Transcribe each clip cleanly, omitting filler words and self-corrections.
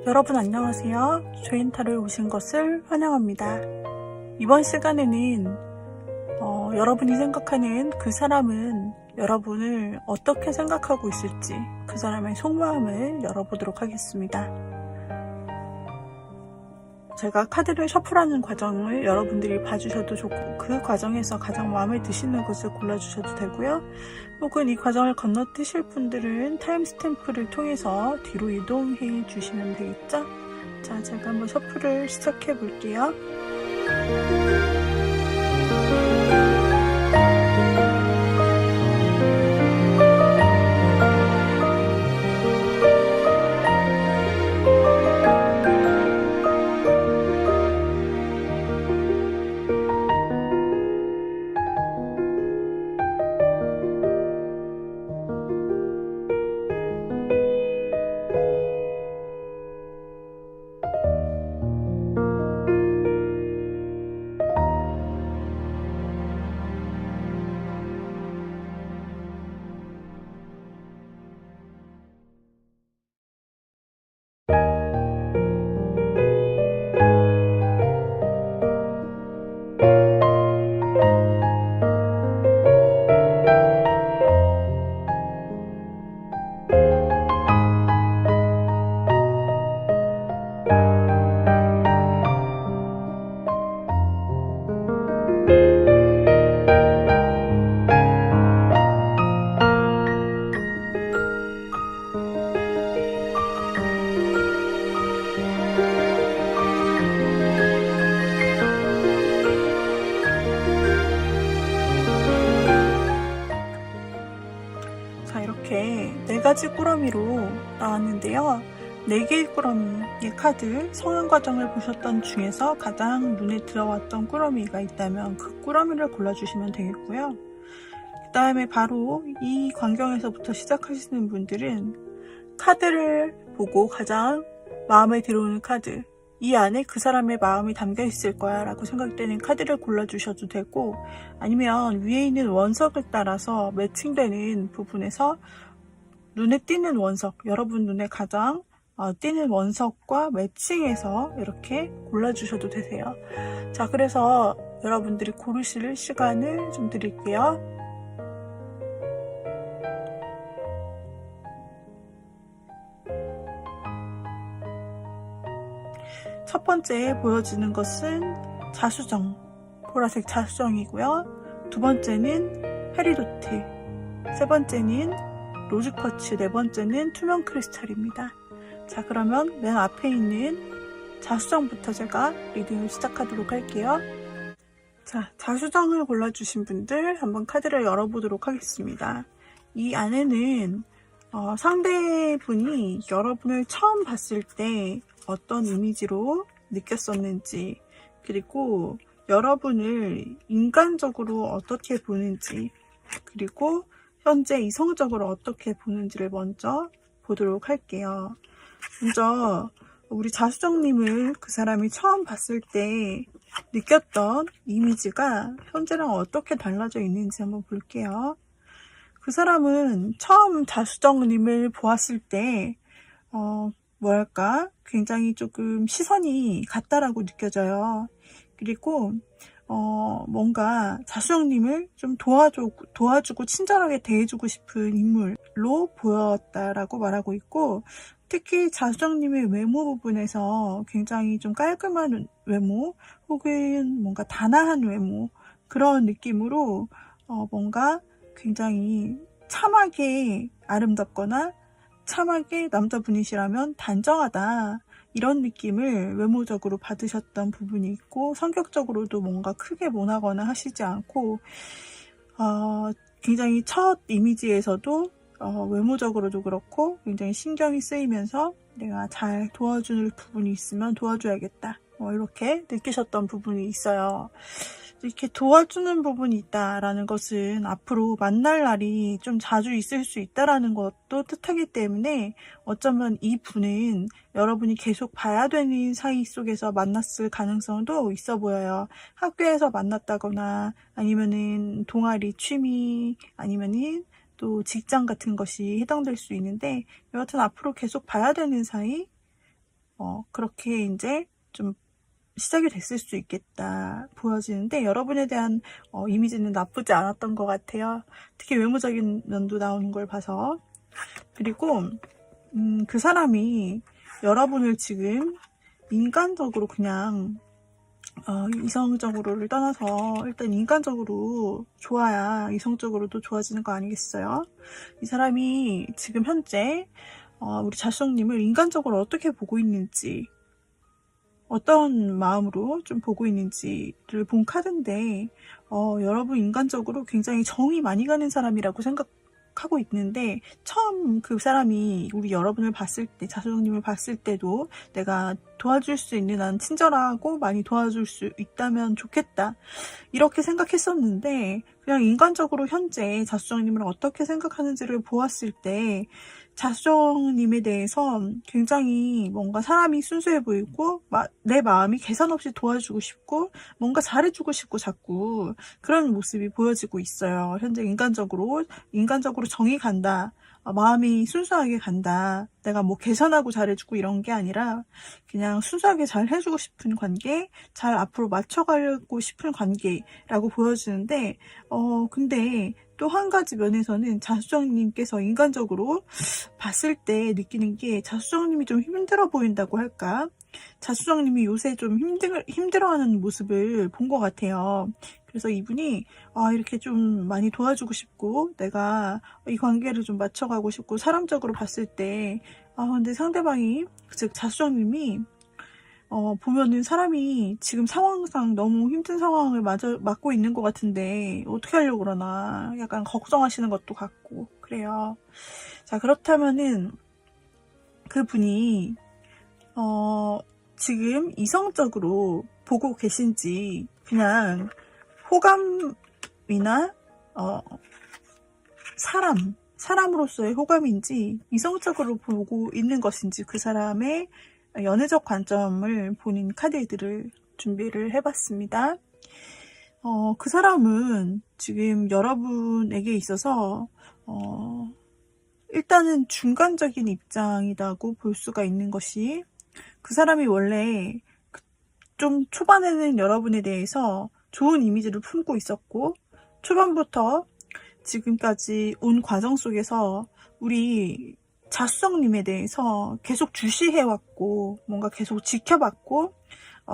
여러분 안녕하세요. 조인타로에 오신 것을 환영합니다. 이번 시간에는 여러분이 생각하는 그 사람은 여러분을 어떻게 생각하고 있을지 그 사람의 속마음을 열어보도록 하겠습니다. 제가 카드를 셔플하는 과정을 여러분들이 봐주셔도 좋고 그 과정에서 가장 마음에 드시는 것을 골라주셔도 되고요. 혹은 이 과정을 건너뛰실 분들은 타임스탬프를 통해서 뒤로 이동해 주시면 되겠죠? 자, 제가 한번 셔플을 시작해 볼게요. 자, 이렇게 4가지 꾸러미로 나왔는데요. 4개의 꾸러미의 카드 성형 과정을 보셨던 중에서 가장 눈에 들어왔던 꾸러미가 있다면 그 꾸러미를 골라주시면 되겠고요. 그 다음에 바로 이 광경에서부터 시작하시는 분들은 카드를 보고 가장 마음에 들어오는 카드, 이 안에 그 사람의 마음이 담겨 있을 거야 라고 생각되는 카드를 골라주셔도 되고, 아니면 위에 있는 원석을 따라서 매칭되는 부분에서 눈에 띄는 원석, 여러분 눈에 가장 띄는 원석과 매칭해서 이렇게 골라주셔도 되세요. 자, 그래서 여러분들이 고르실 시간을 좀 드릴게요. 첫 번째 보여지는 것은 자수정, 보라색 자수정이고요. 두 번째는 페리도트, 세 번째는 로즈쿼츠, 네 번째는 투명 크리스탈입니다. 자, 그러면 맨 앞에 있는 자수정부터 제가 리딩을 시작하도록 할게요. 자, 자수정을 골라주신 분들 한번 카드를 열어보도록 하겠습니다. 이 안에는 상대분이 여러분을 처음 봤을 때 어떤 이미지로 느꼈었는지, 그리고 여러분을 인간적으로 어떻게 보는지, 그리고 현재 이성적으로 어떻게 보는지를 먼저 보도록 할게요. 먼저 우리 자수정님을 그 사람이 처음 봤을 때 느꼈던 이미지가 현재랑 어떻게 달라져 있는지 한번 볼게요. 그 사람은 처음 자수정님을 보았을 때 뭐랄까 굉장히 조금 시선이 같다라고 느껴져요. 그리고 뭔가 자수정님을 좀 도와주고 친절하게 대해주고 싶은 인물로 보였다라고 말하고 있고, 특히 자수정님의 외모 부분에서 굉장히 좀 깔끔한 외모 혹은 뭔가 단아한 외모, 그런 느낌으로 뭔가 굉장히 참하게 아름답거나 참하게 남자분이시라면 단정하다, 이런 느낌을 외모적으로 받으셨던 부분이 있고, 성격적으로도 뭔가 크게 모나거나 하시지 않고 굉장히 첫 이미지에서도 외모적으로도 그렇고 굉장히 신경이 쓰이면서 내가 잘 도와줄 부분이 있으면 도와줘야겠다, 이렇게 느끼셨던 부분이 있어요. 이렇게 도와주는 부분이 있다라는 것은 앞으로 만날 날이 좀 자주 있을 수 있다라는 것도 뜻하기 때문에 어쩌면 이 분은 여러분이 계속 봐야 되는 사이 속에서 만났을 가능성도 있어 보여요. 학교에서 만났다거나 아니면은 동아리 취미 아니면은 또 직장 같은 것이 해당될 수 있는데, 여하튼 앞으로 계속 봐야 되는 사이, 그렇게 이제 좀 시작이 됐을 수 있겠다 보여지는데, 여러분에 대한 이미지는 나쁘지 않았던 것 같아요. 특히 외모적인 면도 나오는 걸 봐서. 그리고 그 사람이 여러분을 지금 인간적으로 그냥 이성적으로를 떠나서 일단 인간적으로 좋아야 이성적으로도 좋아지는 거 아니겠어요? 이 사람이 지금 현재 우리 자수님을 인간적으로 어떻게 보고 있는지, 어떤 마음으로 좀 보고 있는지를 본 카드인데, 여러분 인간적으로 굉장히 정이 많이 가는 사람이라고 생각하고 있는데, 처음 그 사람이 우리 여러분을 봤을 때, 자수님을 봤을 때도 내가 도와줄 수 있는, 난 친절하고 많이 도와줄 수 있다면 좋겠다, 이렇게 생각했었는데, 그냥 인간적으로 현재 자수정님을 어떻게 생각하는지를 보았을 때, 자수정님에 대해서 굉장히 뭔가 사람이 순수해 보이고, 내 마음이 계산 없이 도와주고 싶고, 뭔가 잘해주고 싶고 자꾸 그런 모습이 보여지고 있어요. 현재 인간적으로 정이 간다. 마음이 순수하게 간다. 내가 뭐 계산하고 잘해주고 이런 게 아니라 그냥 순수하게 잘 해주고 싶은 관계, 잘 앞으로 맞춰가고 싶은 관계라고 보여지는데, 근데 또 한 가지 면에서는 자수정님께서 인간적으로 봤을 때 느끼는 게, 자수정님이 좀 힘들어 보인다고 할까? 자수정님이 요새 좀 힘들어하는 모습을 본 것 같아요. 그래서 이분이 이렇게 좀 많이 도와주고 싶고, 내가 이 관계를 좀 맞춰가고 싶고, 사람적으로 봤을 때 근데 상대방이, 즉 자수정님이 보면은 사람이 지금 상황상 너무 힘든 상황을 맞고 있는 것 같은데 어떻게 하려고 그러나 약간 걱정하시는 것도 같고 그래요. 자, 그렇다면은 그분이 지금 이성적으로 보고 계신지, 그냥 호감이나 사람으로서의 호감인지 이성적으로 보고 있는 것인지, 그 사람의 연애적 관점을 보는 카드들을 준비를 해봤습니다. 그 사람은 지금 여러분에게 있어서 일단은 중간적인 입장이라고 볼 수가 있는 것이, 그 사람이 원래 좀 초반에는 여러분에 대해서 좋은 이미지를 품고 있었고, 초반부터 지금까지 온 과정 속에서 우리 자수성님에 대해서 계속 주시해왔고, 뭔가 계속 지켜봤고,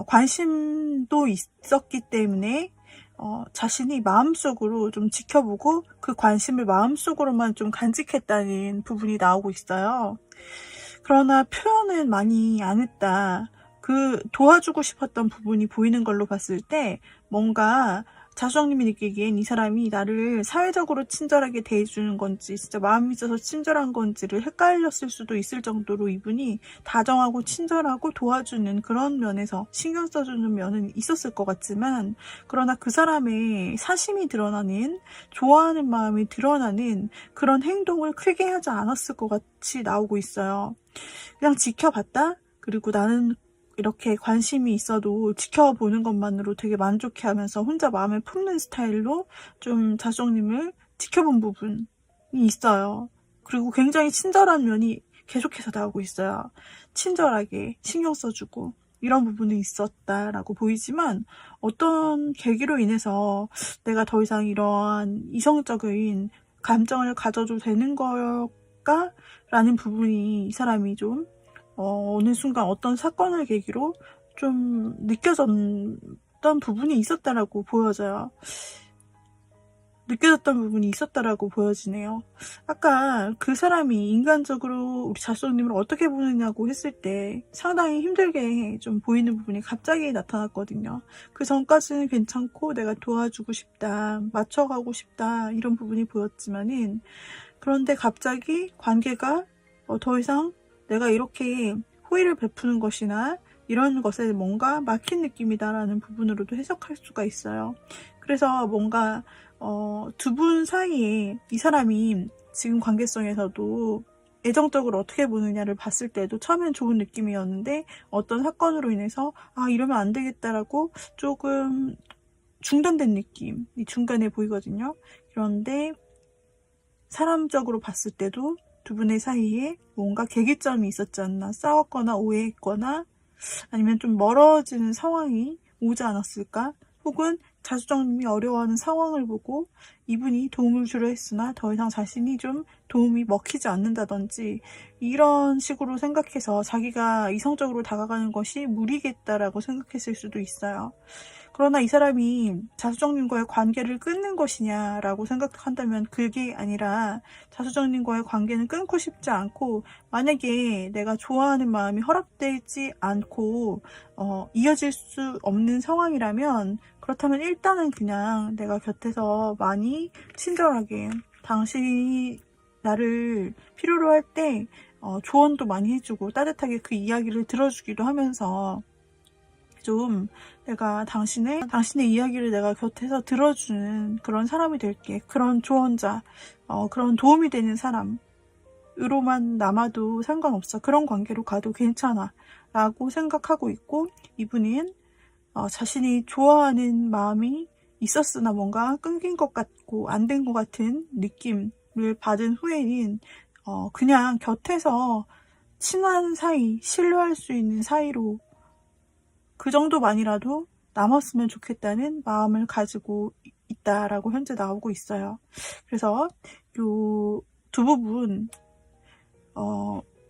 관심도 있었기 때문에 자신이 마음속으로 좀 지켜보고 그 관심을 마음속으로만 좀 간직했다는 부분이 나오고 있어요. 그러나 표현은 많이 안 했다. 그 도와주고 싶었던 부분이 보이는 걸로 봤을 때, 뭔가 자수정님이 느끼기엔 이 사람이 나를 사회적으로 친절하게 대해주는 건지 진짜 마음이 있어서 친절한 건지를 헷갈렸을 수도 있을 정도로 이분이 다정하고 친절하고 도와주는 그런 면에서 신경 써주는 면은 있었을 것 같지만, 그러나 그 사람의 사심이 드러나는, 좋아하는 마음이 드러나는 그런 행동을 크게 하지 않았을 것 같이 나오고 있어요. 그냥 지켜봤다? 그리고 나는 이렇게 관심이 있어도 지켜보는 것만으로 되게 만족해하면서 혼자 마음을 품는 스타일로 좀 자수정님을 지켜본 부분이 있어요. 그리고 굉장히 친절한 면이 계속해서 나오고 있어요. 친절하게 신경 써주고 이런 부분이 있었다라고 보이지만, 어떤 계기로 인해서 내가 더 이상 이러한 이성적인 감정을 가져도 되는 걸까? 라는 부분이 이 사람이 좀 어느 순간 어떤 사건을 계기로 좀 느껴졌던 부분이 있었다라고 보여져요. 느껴졌던 부분이 있었다라고 보여지네요. 아까 그 사람이 인간적으로 우리 자수님을 어떻게 보느냐고 했을 때 상당히 힘들게 좀 보이는 부분이 갑자기 나타났거든요. 그 전까지는 괜찮고 내가 도와주고 싶다, 맞춰가고 싶다, 이런 부분이 보였지만은, 그런데 갑자기 관계가 더 이상 내가 이렇게 호의를 베푸는 것이나 이런 것에 뭔가 막힌 느낌이다라는 부분으로도 해석할 수가 있어요. 그래서 뭔가 두 분 사이에 이 사람이 지금 관계성에서도 애정적으로 어떻게 보느냐를 봤을 때도 처음엔 좋은 느낌이었는데, 어떤 사건으로 인해서 이러면 안 되겠다라고 조금 중단된 느낌이 중간에 보이거든요. 그런데 사람적으로 봤을 때도 두 분의 사이에 뭔가 계기점이 있었지 않나, 싸웠거나 오해했거나 아니면 좀 멀어지는 상황이 오지 않았을까? 혹은 자수정님이 어려워하는 상황을 보고 이분이 도움을 주려 했으나 더 이상 자신이 좀 도움이 먹히지 않는다든지 이런 식으로 생각해서 자기가 이성적으로 다가가는 것이 무리겠다라고 생각했을 수도 있어요. 그러나 이 사람이 자수정님과의 관계를 끊는 것이냐라고 생각한다면 그게 아니라 자수정님과의 관계는 끊고 싶지 않고 만약에 내가 좋아하는 마음이 허락되지 않고 이어질 수 없는 상황이라면 그렇다면 일단은 그냥 내가 곁에서 많이 친절하게 당신이 나를 필요로 할 때 조언도 많이 해주고 따뜻하게 그 이야기를 들어주기도 하면서 좀 내가 당신의 이야기를 내가 곁에서 들어주는 그런 사람이 될게. 그런 조언자, 그런 도움이 되는 사람으로만 남아도 상관없어. 그런 관계로 가도 괜찮아. 라고 생각하고 있고, 이분은 자신이 좋아하는 마음이 있었으나 뭔가 끊긴 것 같고 안 된 것 같은 느낌을 받은 후에는 그냥 곁에서 친한 사이, 신뢰할 수 있는 사이로 그 정도만이라도 남았으면 좋겠다는 마음을 가지고 있다라고 현재 나오고 있어요. 그래서 요 두 부분,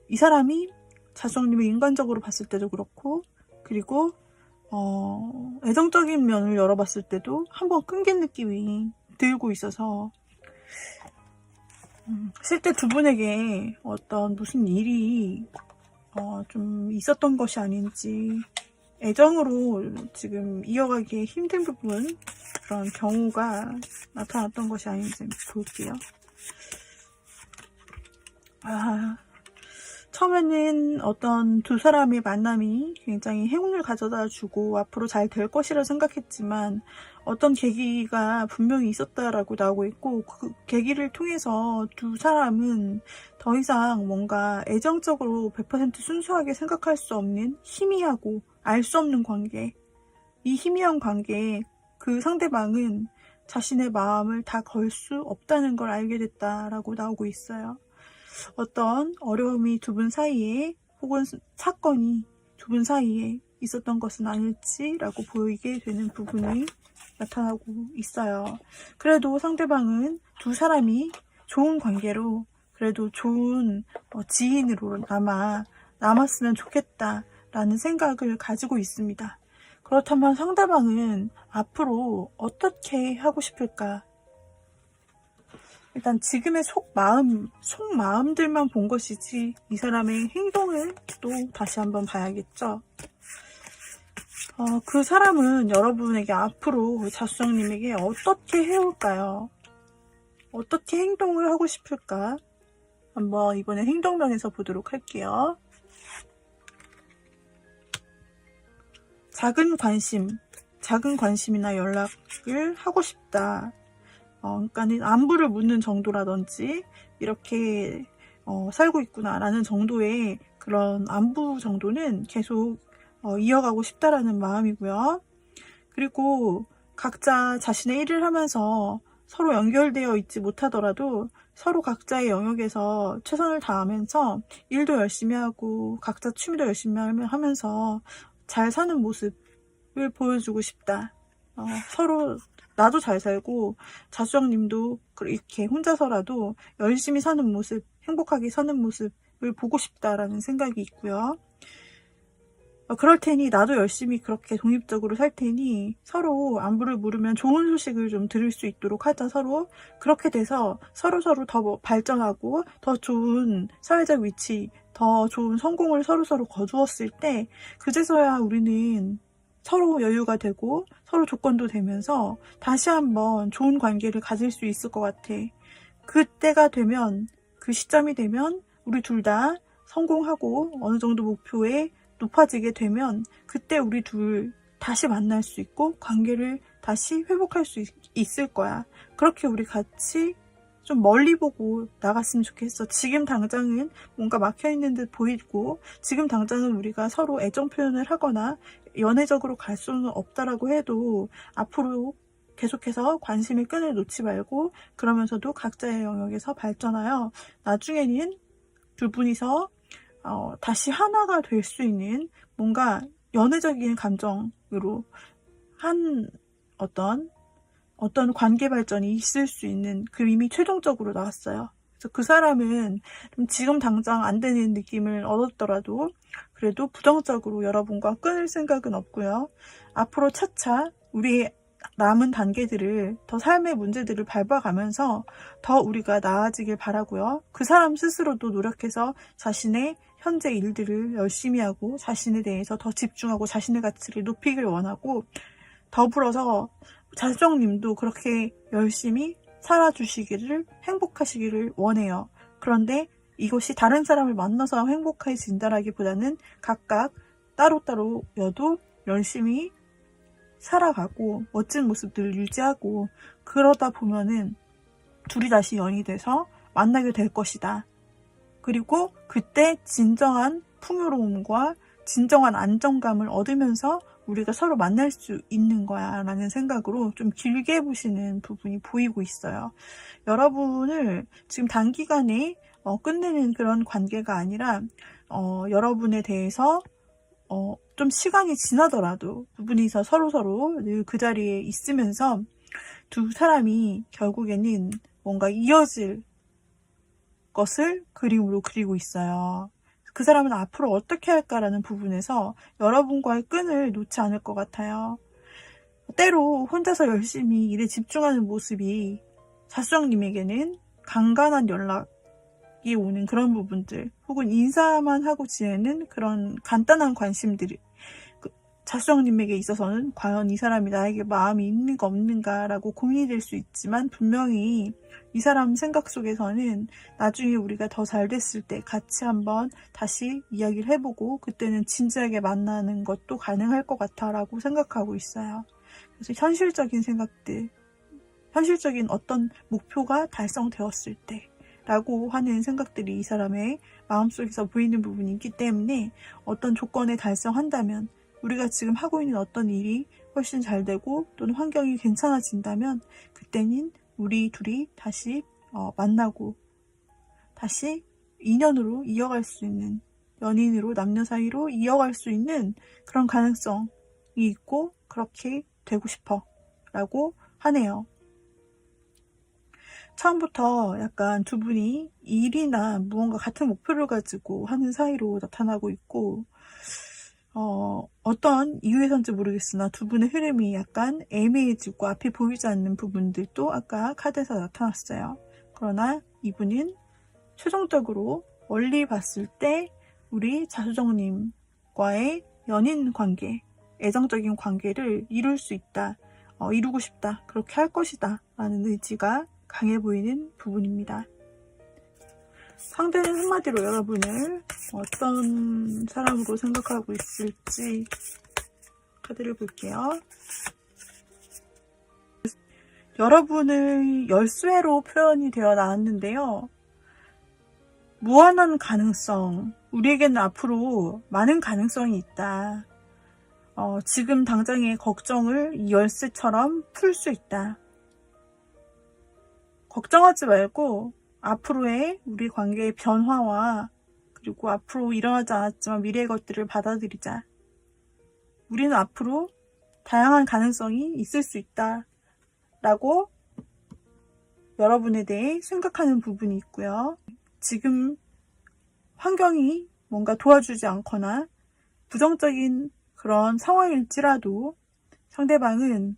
이 사람이 자수정님을 인간적으로 봤을 때도 그렇고, 그리고 애정적인 면을 열어봤을 때도 한번 끊긴 느낌이 들고 있어서 실제 두 분에게 어떤 무슨 일이 좀 있었던 것이 아닌지 애정으로 지금 이어가기에 힘든 부분 그런 경우가 나타났던 것이 아닌지 볼게요. 처음에는 어떤 두 사람의 만남이 굉장히 행운을 가져다 주고 앞으로 잘 될 것이라 생각했지만 어떤 계기가 분명히 있었다라고 나오고 있고 그 계기를 통해서 두 사람은 더 이상 뭔가 애정적으로 100% 순수하게 생각할 수 없는 희미하고 알 수 없는 관계, 이 희미한 관계에 그 상대방은 자신의 마음을 다 걸 수 없다는 걸 알게 됐다라고 나오고 있어요. 어떤 어려움이 두 분 사이에 혹은 사건이 두 분 사이에 있었던 것은 아닐지라고 보이게 되는 부분이 나타나고 있어요. 그래도 상대방은 두 사람이 좋은 관계로 그래도 좋은 지인으로 남았으면 좋겠다라는 생각을 가지고 있습니다. 그렇다면 상대방은 앞으로 어떻게 하고 싶을까? 일단 지금의 속마음들만 본 것이지 이 사람의 행동을 또 다시 한번 봐야겠죠. 그 사람은 여러분에게 앞으로 자수정님에게 어떻게 해올까요? 어떻게 행동을 하고 싶을까? 한번 이번에 행동면에서 보도록 할게요. 작은 관심이나 연락을 하고 싶다. 그러니까는 안부를 묻는 정도라든지 이렇게 살고 있구나라는 정도의 그런 안부 정도는 계속 이어가고 싶다라는 마음이고요. 그리고 각자 자신의 일을 하면서 서로 연결되어 있지 못하더라도 서로 각자의 영역에서 최선을 다하면서 일도 열심히 하고 각자 취미도 열심히 하면서 잘 사는 모습을 보여주고 싶다. 서로 나도 잘 살고 자수정님도 이렇게 혼자서라도 열심히 사는 모습, 행복하게 사는 모습을 보고 싶다라는 생각이 있고요. 그럴 테니 나도 열심히 그렇게 독립적으로 살 테니 서로 안부를 물으면 좋은 소식을 좀 들을 수 있도록 하자. 서로 그렇게 돼서 서로 더 발전하고 더 좋은 사회적 위치, 더 좋은 성공을 서로 거두었을 때 그제서야 우리는 서로 여유가 되고 서로 조건도 되면서 다시 한번 좋은 관계를 가질 수 있을 것 같아. 그때가 되면, 그 시점이 되면 우리 둘 다 성공하고 어느 정도 목표에 높아지게 되면 그때 우리 둘 다시 만날 수 있고 관계를 다시 회복할 수 있을 거야. 그렇게 우리 같이 좀 멀리 보고 나갔으면 좋겠어. 지금 당장은 뭔가 막혀있는 듯 보이고 지금 당장은 우리가 서로 애정 표현을 하거나 연애적으로 갈 수는 없다라고 해도 앞으로 계속해서 관심의 끈을 놓지 말고 그러면서도 각자의 영역에서 발전하여 나중에는 두 분이서 다시 하나가 될 수 있는 뭔가 연애적인 감정으로 한 어떤 관계 발전이 있을 수 있는 그림이 최종적으로 나왔어요. 그래서 그 사람은 좀 지금 당장 안 되는 느낌을 얻었더라도 그래도 부정적으로 여러분과 끊을 생각은 없고요. 앞으로 차차 우리의 남은 단계들을 더 삶의 문제들을 밟아가면서 더 우리가 나아지길 바라고요. 그 사람 스스로도 노력해서 자신의 현재 일들을 열심히 하고 자신에 대해서 더 집중하고 자신의 가치를 높이길 원하고, 더불어서 자수정님도 그렇게 열심히 살아주시기를, 행복하시기를 원해요. 그런데 이것이 다른 사람을 만나서 행복해진다라기보다는 각각 따로따로여도 열심히 살아가고 멋진 모습들을 유지하고 그러다 보면은 둘이 다시 연이 돼서 만나게 될 것이다. 그리고 그때 진정한 풍요로움과 진정한 안정감을 얻으면서 우리가 서로 만날 수 있는 거야 라는 생각으로 좀 길게 보시는 부분이 보이고 있어요. 여러분을 지금 단기간에 끝내는 그런 관계가 아니라 여러분에 대해서 좀 시간이 지나더라도 두 분이서 서로서로 늘 그 자리에 있으면서 두 사람이 결국에는 뭔가 이어질 것을 그림으로 그리고 있어요. 그 사람은 앞으로 어떻게 할까라는 부분에서 여러분과의 끈을 놓지 않을 것 같아요. 때로 혼자서 열심히 일에 집중하는 모습이 자수정님에게는 간간한 연락이 오는 그런 부분들, 혹은 인사만 하고 지내는 그런 간단한 관심들이 자수정님에게 있어서는 과연 이 사람이 나에게 마음이 있는가 없는가라고 고민이 될 수 있지만, 분명히 이 사람 생각 속에서는 나중에 우리가 더 잘 됐을 때 같이 한번 다시 이야기를 해보고 그때는 진지하게 만나는 것도 가능할 것 같아 라고 생각하고 있어요. 그래서 현실적인 생각들, 현실적인 어떤 목표가 달성되었을 때 라고 하는 생각들이 이 사람의 마음속에서 보이는 부분이 있기 때문에, 어떤 조건에 달성한다면, 우리가 지금 하고 있는 어떤 일이 훨씬 잘 되고 또는 환경이 괜찮아진다면 그때는 우리 둘이 다시 만나고 다시 인연으로 이어갈 수 있는, 연인으로 남녀 사이로 이어갈 수 있는 그런 가능성이 있고, 그렇게 되고 싶어 라고 하네요. 처음부터 약간 두 분이 일이나 무언가 같은 목표를 가지고 하는 사이로 나타나고 있고, 어떤 이유에선지 모르겠으나 두 분의 흐름이 약간 애매해지고 앞이 보이지 않는 부분들도 아까 카드에서 나타났어요. 그러나 이분은 최종적으로 멀리 봤을 때 우리 자수정님과의 연인 관계, 애정적인 관계를 이룰 수 있다, 이루고 싶다, 그렇게 할 것이다 라는 의지가 강해 보이는 부분입니다. 상대는 한마디로 여러분을 어떤 사람으로 생각하고 있을지 카드를 볼게요. 여러분의 열쇠로 표현이 되어 나왔는데요. 무한한 가능성, 우리에게는 앞으로 많은 가능성이 있다. 지금 당장의 걱정을 이 열쇠처럼 풀 수 있다. 걱정하지 말고 앞으로의 우리 관계의 변화와 그리고 앞으로 일어나지 않았지만 미래의 것들을 받아들이자. 우리는 앞으로 다양한 가능성이 있을 수 있다 라고 여러분에 대해 생각하는 부분이 있고요. 지금 환경이 뭔가 도와주지 않거나 부정적인 그런 상황일지라도 상대방은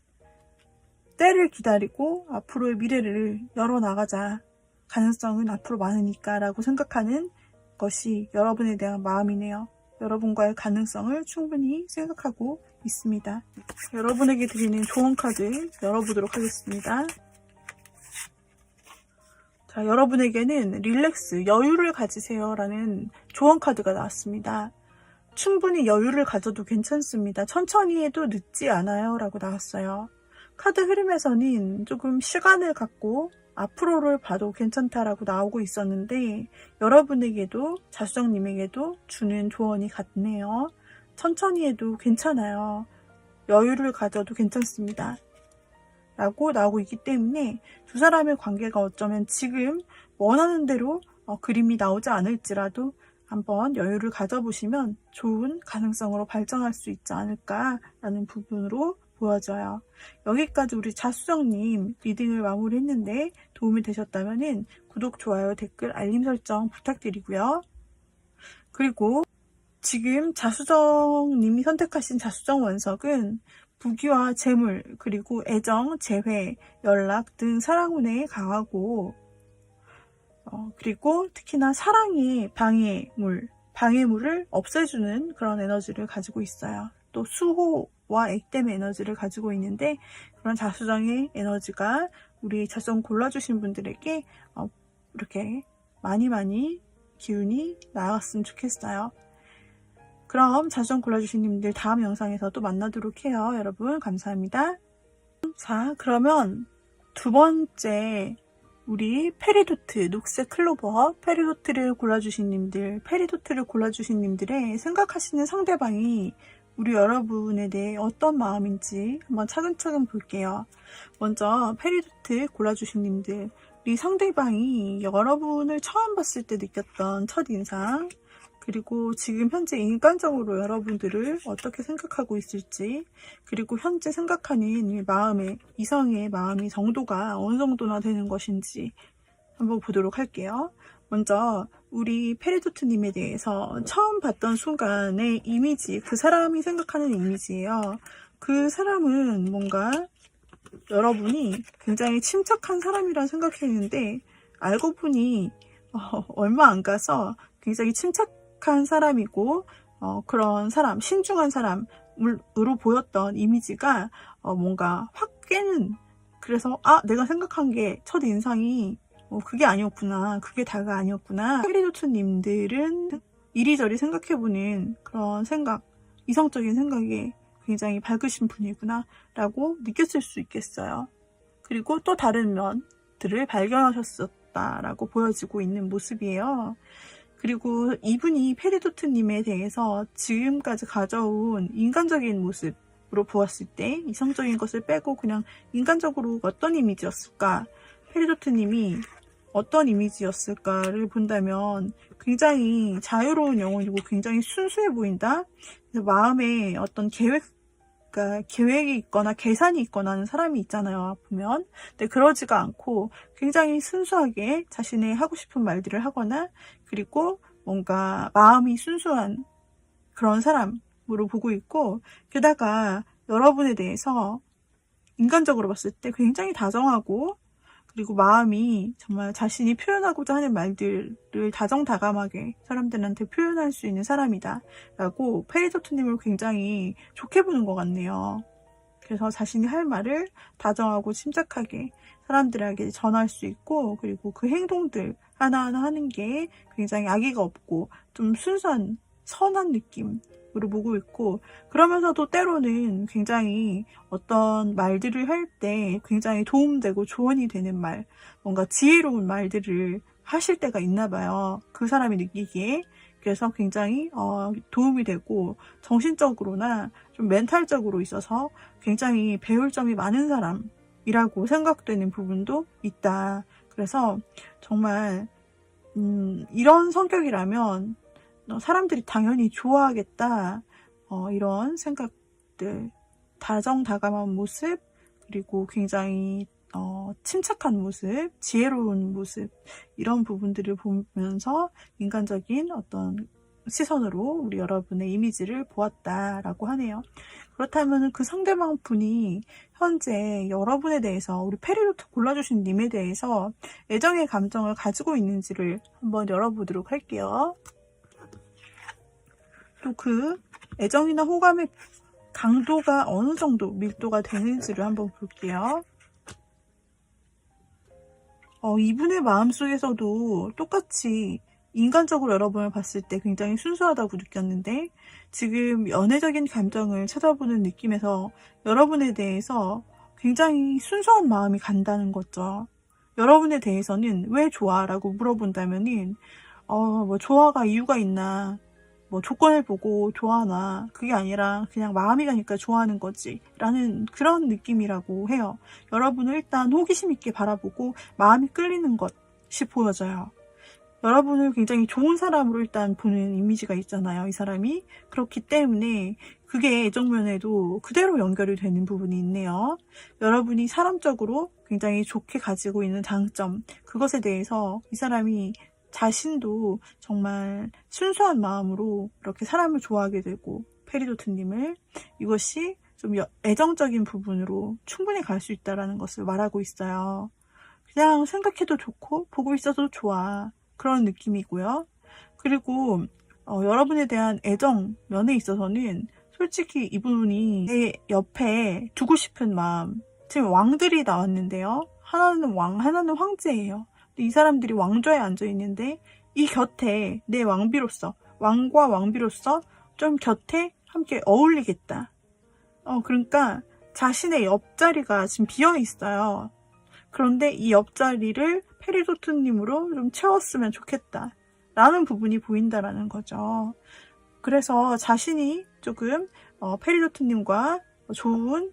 때를 기다리고 앞으로의 미래를 열어나가자, 가능성은 앞으로 많으니까 라고 생각하는 것이 여러분에 대한 마음이네요. 여러분과의 가능성을 충분히 생각하고 있습니다. 여러분에게 드리는 조언 카드 열어보도록 하겠습니다. 자, 여러분에게는 릴렉스, 여유를 가지세요 라는 조언 카드가 나왔습니다. 충분히 여유를 가져도 괜찮습니다. 천천히 해도 늦지 않아요 라고 나왔어요. 카드 흐름에서는 조금 시간을 갖고 앞으로를 봐도 괜찮다라고 나오고 있었는데, 여러분에게도 자수정님에게도 주는 조언이 같네요. 천천히 해도 괜찮아요. 여유를 가져도 괜찮습니다 라고 나오고 있기 때문에 두 사람의 관계가 어쩌면 지금 원하는 대로 그림이 나오지 않을지라도 한번 여유를 가져보시면 좋은 가능성으로 발전할 수 있지 않을까라는 부분으로 보여져요. 여기까지 우리 자수정님 리딩을 마무리했는데 도움이 되셨다면 구독, 좋아요, 댓글, 알림 설정 부탁드리고요. 그리고 지금 자수정님이 선택하신 자수정 원석은 부귀와 재물, 그리고 애정, 재회, 연락 등 사랑운에 강하고 그리고 특히나 사랑의 방해물을 없애주는 그런 에너지를 가지고 있어요. 또 수호와 액땜의 에너지를 가지고 있는데 그런 자수정의 에너지가 우리 자수정 골라주신 분들에게 이렇게 많이 기운이 나왔으면 좋겠어요. 그럼 자수정 골라주신 님들 다음 영상에서 또 만나도록 해요. 여러분 감사합니다. 자, 그러면 두 번째 우리 페리도트, 녹색 클로버, 페리도트를 골라주신 님들의 생각하시는 상대방이 우리 여러분에 대해 어떤 마음인지 한번 차근차근 볼게요. 먼저 페리도트 골라주신 님들, 이 상대방이 여러분을 처음 봤을 때 느꼈던 첫인상, 그리고 지금 현재 인간적으로 여러분들을 어떻게 생각하고 있을지, 그리고 현재 생각하는 이성의 마음의 정도가 어느 정도나 되는 것인지 한번 보도록 할게요. 먼저 우리 페리도트님에 대해서 처음 봤던 순간의 이미지, 그 사람이 생각하는 이미지예요. 그 사람은 뭔가 여러분이 굉장히 침착한 사람이라 생각했는데 알고 보니 얼마 안 가서 굉장히 침착한 사람이고 그런 사람, 신중한 사람으로 보였던 이미지가 뭔가 확 깨는, 그래서 내가 생각한 게 첫인상이 그게 아니었구나, 그게 다가 아니었구나. 페리도트님들은 이리저리 생각해보는 그런 생각, 이성적인 생각에 굉장히 밝으신 분이구나 라고 느꼈을 수 있겠어요. 그리고 또 다른 면들을 발견하셨었다라고 보여지고 있는 모습이에요. 그리고 이분이 페리도트님에 대해서 지금까지 가져온 인간적인 모습으로 보았을 때, 이성적인 것을 빼고 그냥 인간적으로 어떤 이미지였을까, 페리도트님이 어떤 이미지였을까를 본다면 굉장히 자유로운 영혼이고 굉장히 순수해 보인다. 그래서 마음에 어떤 계획이 있거나 계산이 있거나 하는 사람이 있잖아요, 보면. 근데 그러지가 않고 굉장히 순수하게 자신의 하고 싶은 말들을 하거나, 그리고 뭔가 마음이 순수한 그런 사람으로 보고 있고, 게다가 여러분에 대해서 인간적으로 봤을 때 굉장히 다정하고, 그리고 마음이 정말 자신이 표현하고자 하는 말들을 다정다감하게 사람들한테 표현할 수 있는 사람이다 라고 페리도트님을 굉장히 좋게 보는 것 같네요. 그래서 자신이 할 말을 다정하고 침착하게 사람들에게 전할 수 있고, 그리고 그 행동들 하나하나 하는 게 굉장히 악의가 없고 좀 순수한 선한 느낌으로 보고 있고, 그러면서도 때로는 굉장히 어떤 말들을 할 때 굉장히 도움되고 조언이 되는 말, 뭔가 지혜로운 말들을 하실 때가 있나 봐요, 그 사람이 느끼기에. 그래서 굉장히 도움이 되고 정신적으로나 좀 멘탈적으로 있어서 굉장히 배울 점이 많은 사람이라고 생각되는 부분도 있다. 그래서 정말 이런 성격이라면 사람들이 당연히 좋아하겠다, 이런 생각들, 다정다감한 모습, 그리고 굉장히 침착한 모습, 지혜로운 모습, 이런 부분들을 보면서 인간적인 어떤 시선으로 우리 여러분의 이미지를 보았다라고 하네요. 그렇다면 그 상대방 분이 현재 여러분에 대해서, 우리 페리도트 골라주신 님에 대해서 애정의 감정을 가지고 있는지를 한번 열어보도록 할게요. 또 그 애정이나 호감의 강도가 어느 정도 밀도가 되는지를 한번 볼게요. 이분의 마음속에서도 똑같이 인간적으로 여러분을 봤을 때 굉장히 순수하다고 느꼈는데, 지금 연애적인 감정을 찾아보는 느낌에서 여러분에 대해서 굉장히 순수한 마음이 간다는 거죠. 여러분에 대해서는 왜 좋아? 라고 물어본다면은 뭐 좋아가 이유가 있나, 뭐 조건을 보고 좋아하나, 그게 아니라 그냥 마음이 가니까 좋아하는 거지 라는 그런 느낌이라고 해요. 여러분을 일단 호기심 있게 바라보고 마음이 끌리는 것이 보여져요. 여러분을 굉장히 좋은 사람으로 일단 보는 이미지가 있잖아요, 이 사람이. 그렇기 때문에 그게 애정면에도 그대로 연결이 되는 부분이 있네요. 여러분이 사람적으로 굉장히 좋게 가지고 있는 장점, 그것에 대해서 이 사람이 자신도 정말 순수한 마음으로 이렇게 사람을 좋아하게 되고, 페리도트님을, 이것이 좀 애정적인 부분으로 충분히 갈 수 있다는 것을 말하고 있어요. 그냥 생각해도 좋고 보고 있어도 좋아, 그런 느낌이고요. 그리고 여러분에 대한 애정 면에 있어서는 솔직히 이분이 내 옆에 두고 싶은 마음, 지금 왕들이 나왔는데요, 하나는 왕, 하나는 황제예요. 이 사람들이 왕좌에 앉아 있는데 이 곁에 내 왕비로서, 왕과 왕비로서 좀 곁에 함께 어울리겠다. 그러니까 자신의 옆자리가 지금 비어 있어요. 그런데 이 옆자리를 페리도트님으로 좀 채웠으면 좋겠다 라는 부분이 보인다라는 거죠. 그래서 자신이 조금 페리도트님과 좋은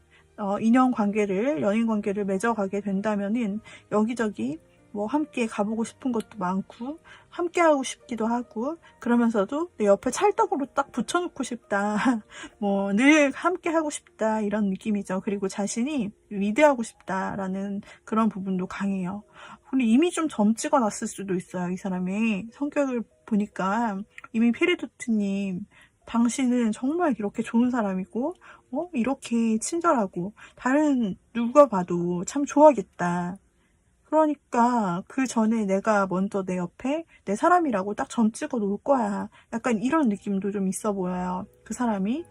인연관계를, 연인관계를 맺어가게 된다면은 여기저기 뭐 함께 가보고 싶은 것도 많고 함께 하고 싶기도 하고, 그러면서도 내 옆에 찰떡으로 딱 붙여놓고 싶다 뭐 늘 함께 하고 싶다, 이런 느낌이죠. 그리고 자신이 리드하고 싶다라는 그런 부분도 강해요. 근데 이미 좀 점 찍어놨을 수도 있어요. 이 사람의 성격을 보니까 이미 페리도트님, 당신은 정말 이렇게 좋은 사람이고 이렇게 친절하고 다른 누가 봐도 참 좋아하겠다, 그러니까 그 전에 내가 먼저 내 옆에 내 사람이라고 딱 점 찍어 놓을 거야, 약간 이런 느낌도 좀 있어 보여요. 그 사람이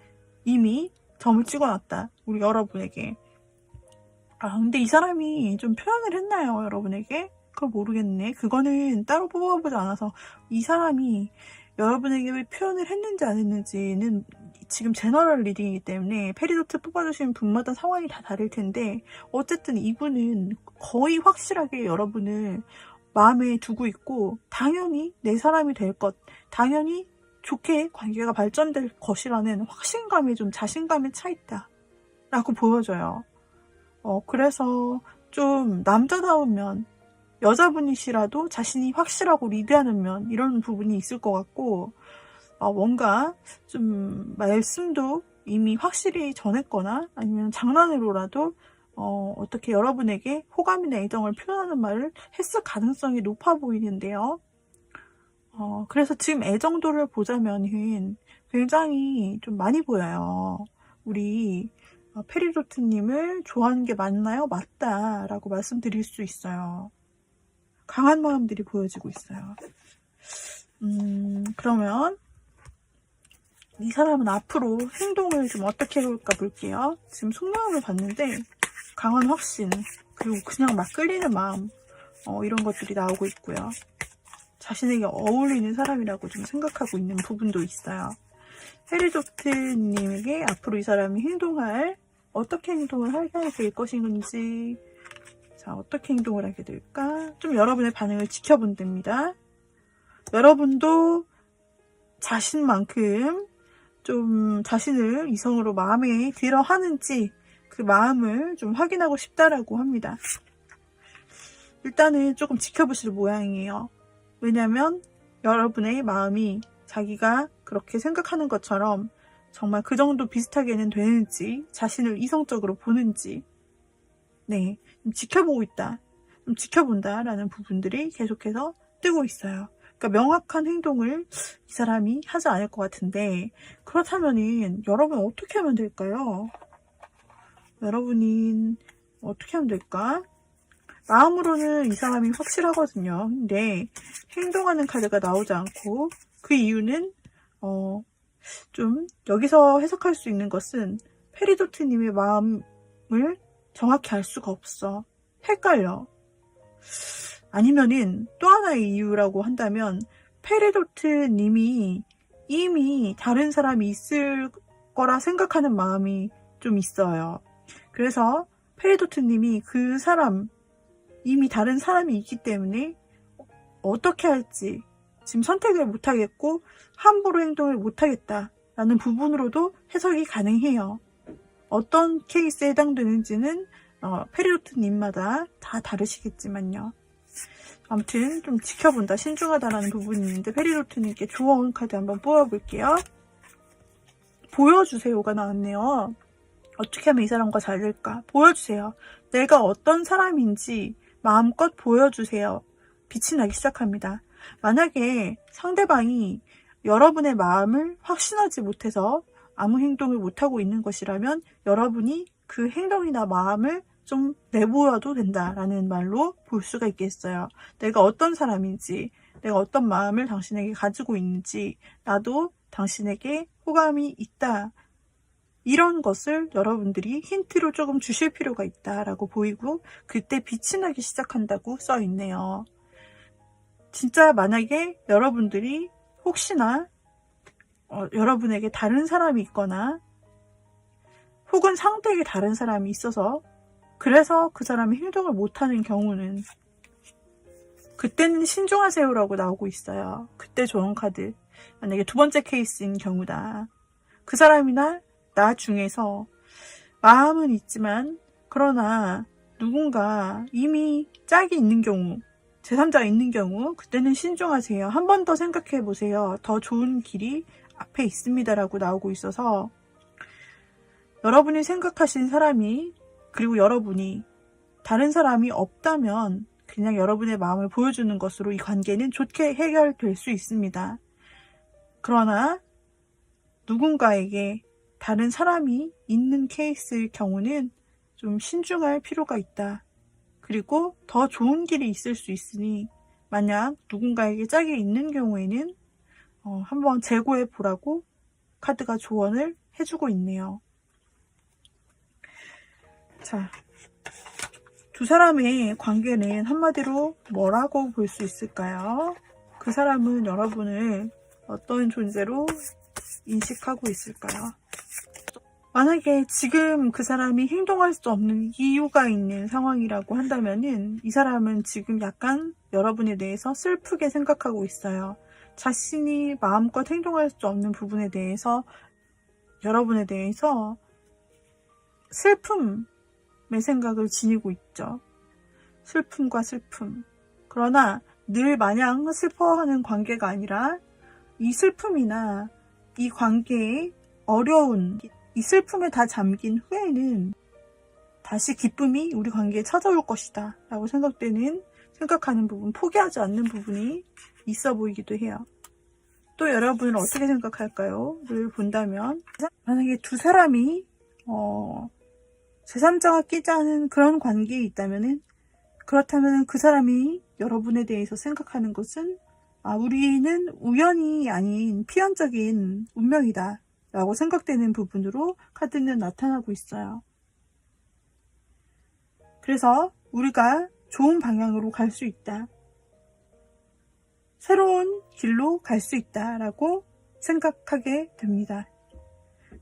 이미 점을 찍어 놨다, 우리 여러분에게. 근데 이 사람이 좀 표현을 했나요, 여러분에게? 그걸 모르겠네. 그거는 따로 뽑아보지 않아서 이 사람이 여러분에게 왜 표현을 했는지 안 했는지는 지금 제너럴 리딩이기 때문에 페리도트 뽑아주신 분마다 상황이 다 다를 텐데, 어쨌든 이분은 거의 확실하게 여러분을 마음에 두고 있고, 당연히 내 사람이 될 것, 당연히 좋게 관계가 발전될 것이라는 확신감에 좀 자신감에 차 있다 라고 보여져요. 그래서 좀 남자다운 면, 여자분이시라도 자신이 확실하고 리드하는 면, 이런 부분이 있을 것 같고, 뭔가 좀 말씀도 이미 확실히 전했거나 아니면 장난으로라도 어떻게 여러분에게 호감이나 애정을 표현하는 말을 했을 가능성이 높아 보이는데요. 그래서 지금 애정도를 보자면은 굉장히 좀 많이 보여요. 우리 페리도트님을 좋아하는 게 맞나요? 맞다라고 말씀드릴 수 있어요. 강한 마음들이 보여지고 있어요. 그러면 이 사람은 앞으로 행동을 좀 어떻게 해볼까 볼게요. 지금 속마음을 봤는데 강한 확신, 그리고 그냥 막 끌리는 마음, 이런 것들이 나오고 있고요. 자신에게 어울리는 사람이라고 좀 생각하고 있는 부분도 있어요. 페리도트님에게 앞으로 이 사람이 어떻게 행동을 하게 될 것인지, 자, 어떻게 행동을 하게 될까? 좀 여러분의 반응을 지켜본답니다. 여러분도 자신만큼 좀 자신을 이성으로 마음에 들어 하는지 그 마음을 좀 확인하고 싶다라고 합니다. 일단은 조금 지켜보실 모양이에요. 왜냐면 여러분의 마음이 자기가 그렇게 생각하는 것처럼 정말 그 정도 비슷하게는 되는지, 자신을 이성적으로 보는지, 네, 좀 지켜보고 있다, 좀 지켜본다라는 부분들이 계속해서 뜨고 있어요. 그러니까 명확한 행동을 이 사람이 하지 않을 것 같은데, 그렇다면은 여러분 어떻게 하면 될까요? 여러분이 어떻게 하면 될까? 마음으로는 이 사람이 확실하거든요. 근데 행동하는 카드가 나오지 않고, 그 이유는 좀 여기서 해석할 수 있는 것은 페리도트님의 마음을 정확히 알 수가 없어. 헷갈려. 아니면은 또 하나의 이유라고 한다면 페리도트님이 이미 다른 사람이 있을 거라 생각하는 마음이 좀 있어요. 그래서 페리도트님이 그 사람, 이미 다른 사람이 있기 때문에 어떻게 할지 지금 선택을 못하겠고 함부로 행동을 못하겠다라는 부분으로도 해석이 가능해요. 어떤 케이스에 해당되는지는 페리도트님마다 다 다르시겠지만요. 아무튼 좀 지켜본다, 신중하다라는 부분이 있는데, 페리도트님께 조언 카드 한번 뽑아볼게요. 보여주세요가 나왔네요. 어떻게 하면 이 사람과 잘 될까? 보여주세요. 내가 어떤 사람인지 마음껏 보여주세요. 빛이 나기 시작합니다. 만약에 상대방이 여러분의 마음을 확신하지 못해서 아무 행동을 못하고 있는 것이라면 여러분이 그 행동이나 마음을 좀 내보여도 된다라는 말로 볼 수가 있겠어요. 내가 어떤 사람인지, 내가 어떤 마음을 당신에게 가지고 있는지, 나도 당신에게 호감이 있다. 이런 것을 여러분들이 힌트로 조금 주실 필요가 있다라고 보이고, 그때 빛이 나기 시작한다고 써 있네요. 진짜 만약에 여러분들이 혹시나 여러분에게 다른 사람이 있거나 혹은 상대에게 다른 사람이 있어서 그래서 그 사람이 행동을 못하는 경우는, 그때는 신중하세요라고 나오고 있어요. 그때 조언 카드. 만약에 두 번째 케이스인 경우다. 그 사람이나 나 중에서 마음은 있지만 그러나 누군가 이미 짝이 있는 경우, 제3자가 있는 경우, 그때는 신중하세요. 한 번 더 생각해 보세요. 더 좋은 길이 앞에 있습니다라고 나오고 있어서, 여러분이 생각하신 사람이, 그리고 여러분이 다른 사람이 없다면 그냥 여러분의 마음을 보여주는 것으로 이 관계는 좋게 해결될 수 있습니다. 그러나 누군가에게 다른 사람이 있는 케이스일 경우는 좀 신중할 필요가 있다. 그리고 더 좋은 길이 있을 수 있으니, 만약 누군가에게 짝이 있는 경우에는 한번 재고해 보라고 카드가 조언을 해주고 있네요. 자, 두 사람의 관계는 한마디로 뭐라고 볼 수 있을까요? 그 사람은 여러분을 어떤 존재로 인식하고 있을까요? 만약에 지금 그 사람이 행동할 수 없는 이유가 있는 상황이라고 한다면은, 이 사람은 지금 약간 여러분에 대해서 슬프게 생각하고 있어요. 자신이 마음껏 행동할 수 없는 부분에 대해서 여러분에 대해서 슬픔의 생각을 지니고 있죠. 슬픔과 슬픔. 그러나 늘 마냥 슬퍼하는 관계가 아니라, 이 슬픔이나 이 관계의 어려운, 이 슬픔에 다 잠긴 후에는 다시 기쁨이 우리 관계에 찾아올 것이다 라고 생각하는 부분, 포기하지 않는 부분이 있어 보이기도 해요. 또 여러분은 어떻게 생각할까요? 를 본다면, 만약에 두 사람이 제3자가 끼지 않은 그런 관계에 있다면은, 그렇다면 그 사람이 여러분에 대해서 생각하는 것은, 우리는 우연이 아닌 필연적인 운명이다 라고 생각되는 부분으로 카드는 나타나고 있어요. 그래서 우리가 좋은 방향으로 갈 수 있다, 새로운 길로 갈 수 있다 라고 생각하게 됩니다.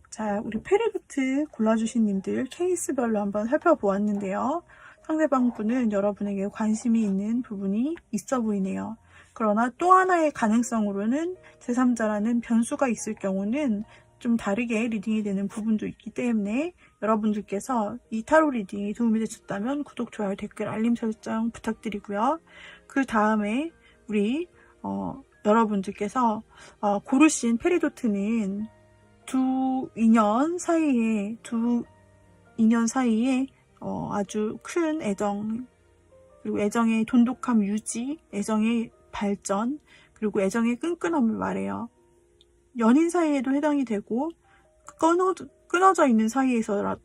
자, 우리 페리도트 골라주신 님들 케이스별로 한번 살펴보았는데요. 상대방 분은 여러분에게 관심이 있는 부분이 있어 보이네요. 그러나 또 하나의 가능성으로는 제3자라는 변수가 있을 경우는 좀 다르게 리딩이 되는 부분도 있기 때문에, 여러분들께서 이 타로 리딩이 도움이 되셨다면 구독, 좋아요, 댓글, 알림 설정 부탁드리고요. 그 다음에 우리 여러분들께서 고르신 페리도트는 두 인연 사이에 아주 큰 애정, 그리고 애정의 돈독함 유지, 애정의 발전, 그리고 애정의 끈끈함을 말해요. 연인 사이에도 해당이 되고, 끊어져 있는 사이에서도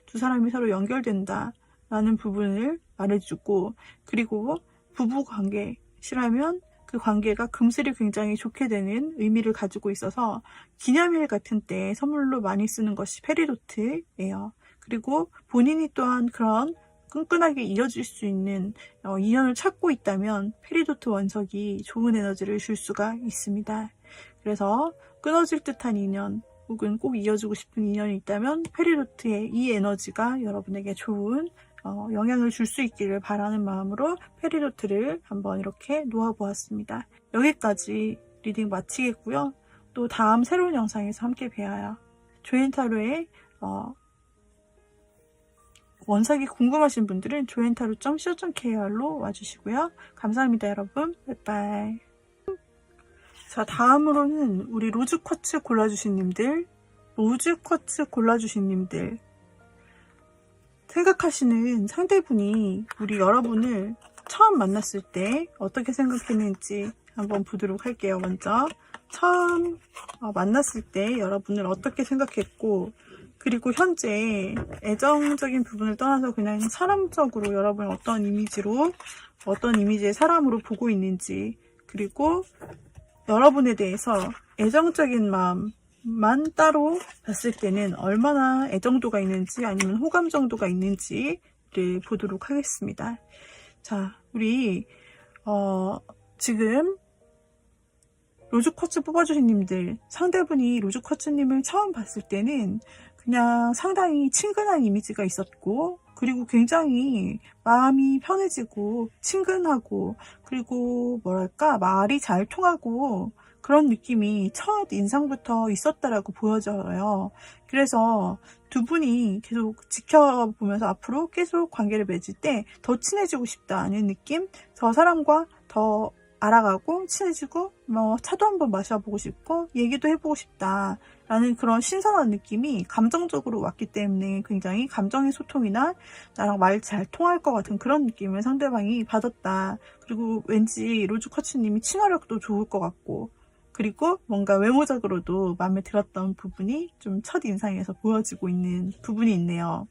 두 사람이 서로 연결된다라는 부분을 말해주고, 그리고 부부 관계시라면 그 관계가 금슬이 굉장히 좋게 되는 의미를 가지고 있어서 기념일 같은 때 선물로 많이 쓰는 것이 페리도트예요. 그리고 본인이 또한 그런 끈끈하게 이어질 수 있는 인연을 찾고 있다면 페리도트 원석이 좋은 에너지를 줄 수가 있습니다. 그래서 끊어질 듯한 인연, 혹은 꼭 이어지고 싶은 인연이 있다면 페리도트의 이 에너지가 여러분에게 좋은 영향을 줄 수 있기를 바라는 마음으로 페리도트를 한번 이렇게 놓아보았습니다. 여기까지 리딩 마치겠고요. 또 다음 새로운 영상에서 함께 뵈어요. 조앤타로의 원작이 궁금하신 분들은 jointaru.co.kr로 와주시고요. 감사합니다, 여러분. 바이바이. 자, 다음으로는 우리 로즈쿼츠 골라주신 님들, 생각하시는 상대분이 우리 여러분을 처음 만났을 때 어떻게 생각했는지 한번 보도록 할게요. 먼저 처음 만났을 때 여러분을 어떻게 생각했고, 그리고 현재 애정적인 부분을 떠나서 그냥 사람적으로 여러분을 어떤 이미지의 사람으로 보고 있는지, 그리고 여러분에 대해서 애정적인 마음만 따로 봤을 때는 얼마나 애정도가 있는지 아니면 호감 정도가 있는지를 보도록 하겠습니다. 자, 우리 지금 로즈쿼츠 뽑아주신 님들, 상대분이 로즈쿼츠님을 처음 봤을 때는 그냥 상당히 친근한 이미지가 있었고, 그리고 굉장히 마음이 편해지고 친근하고, 그리고 뭐랄까 말이 잘 통하고 그런 느낌이 첫 인상부터 있었다라고 보여져요. 그래서 두 분이 계속 지켜보면서 앞으로 계속 관계를 맺을 때 더 친해지고 싶다는 느낌, 저 사람과 더 알아가고 친해지고 차도 한번 마셔보고 싶고 얘기도 해보고 싶다 라는 그런 신선한 느낌이 감정적으로 왔기 때문에 굉장히 감정의 소통이나 나랑 말 잘 통할 것 같은 그런 느낌을 상대방이 받았다. 그리고 왠지 로즈쿼츠님이 친화력도 좋을 것 같고, 그리고 뭔가 외모적으로도 마음에 들었던 부분이 좀 첫인상에서 보여지고 있는 부분이 있네요.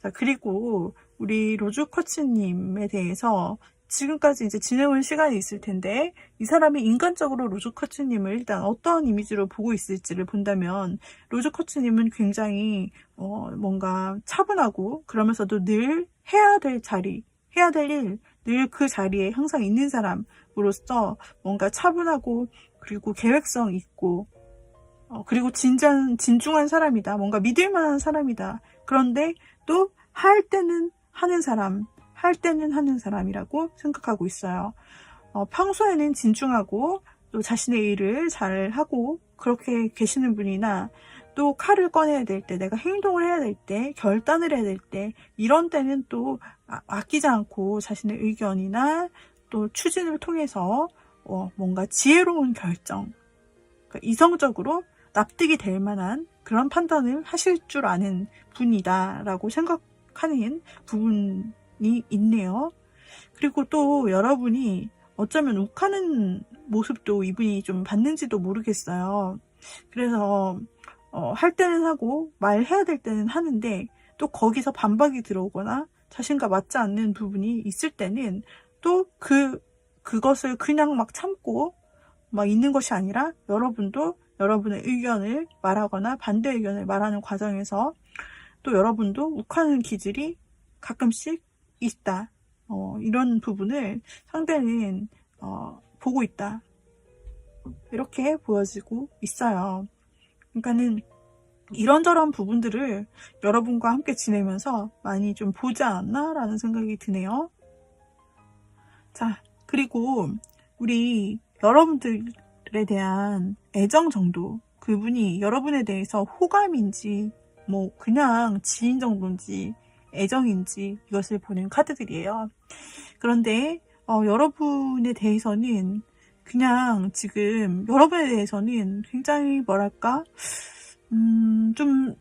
자, 그리고 우리 로즈쿼츠님에 대해서 지금까지 이제 지내온 시간이 있을 텐데, 이 사람이 인간적으로 로즈쿼츠님을 일단 어떤 이미지로 보고 있을지를 본다면, 로즈쿼츠님은 굉장히 뭔가 차분하고 그러면서도 늘 해야 될 일, 늘 그 자리에 항상 있는 사람으로서 뭔가 차분하고, 그리고 계획성 있고, 그리고 진중한 사람이다. 뭔가 믿을만한 사람이다. 그런데 또 할 때는 하는 사람이라고 생각하고 있어요. 평소에는 진중하고 또 자신의 일을 잘 하고 그렇게 계시는 분이나, 또 칼을 꺼내야 될 때, 내가 행동을 해야 될 때, 결단을 해야 될 때, 이런 때는 또 아끼지 않고 자신의 의견이나 또 추진을 통해서 뭔가 지혜로운 결정, 그러니까 이성적으로 납득이 될 만한 그런 판단을 하실 줄 아는 분이다라고 생각하는 부분이 있네요. 그리고 또 여러분이 어쩌면 욱하는 모습도 이분이 좀 봤는지도 모르겠어요. 그래서 할 때는 하고 말해야 될 때는 하는데, 또 거기서 반박이 들어오거나 자신과 맞지 않는 부분이 있을 때는 또 그것을 그냥 막 참고 막 있는 것이 아니라, 여러분도 여러분의 의견을 말하거나 반대 의견을 말하는 과정에서 또 여러분도 욱하는 기질이 가끔씩 있다. 이런 부분을 상대는 보고 있다. 이렇게 보여지고 있어요. 그러니까는 이런저런 부분들을 여러분과 함께 지내면서 많이 좀 보지 않았나 라는 생각이 드네요. 자, 그리고 우리 여러분들에 대한 애정 정도, 그분이 여러분에 대해서 호감인지 그냥 지인 정도인지 애정인지, 이것을 보는 카드들이에요. 그런데 여러분에 대해서는 그냥 지금 여러분에 대해서는 굉장히 뭐랄까 좀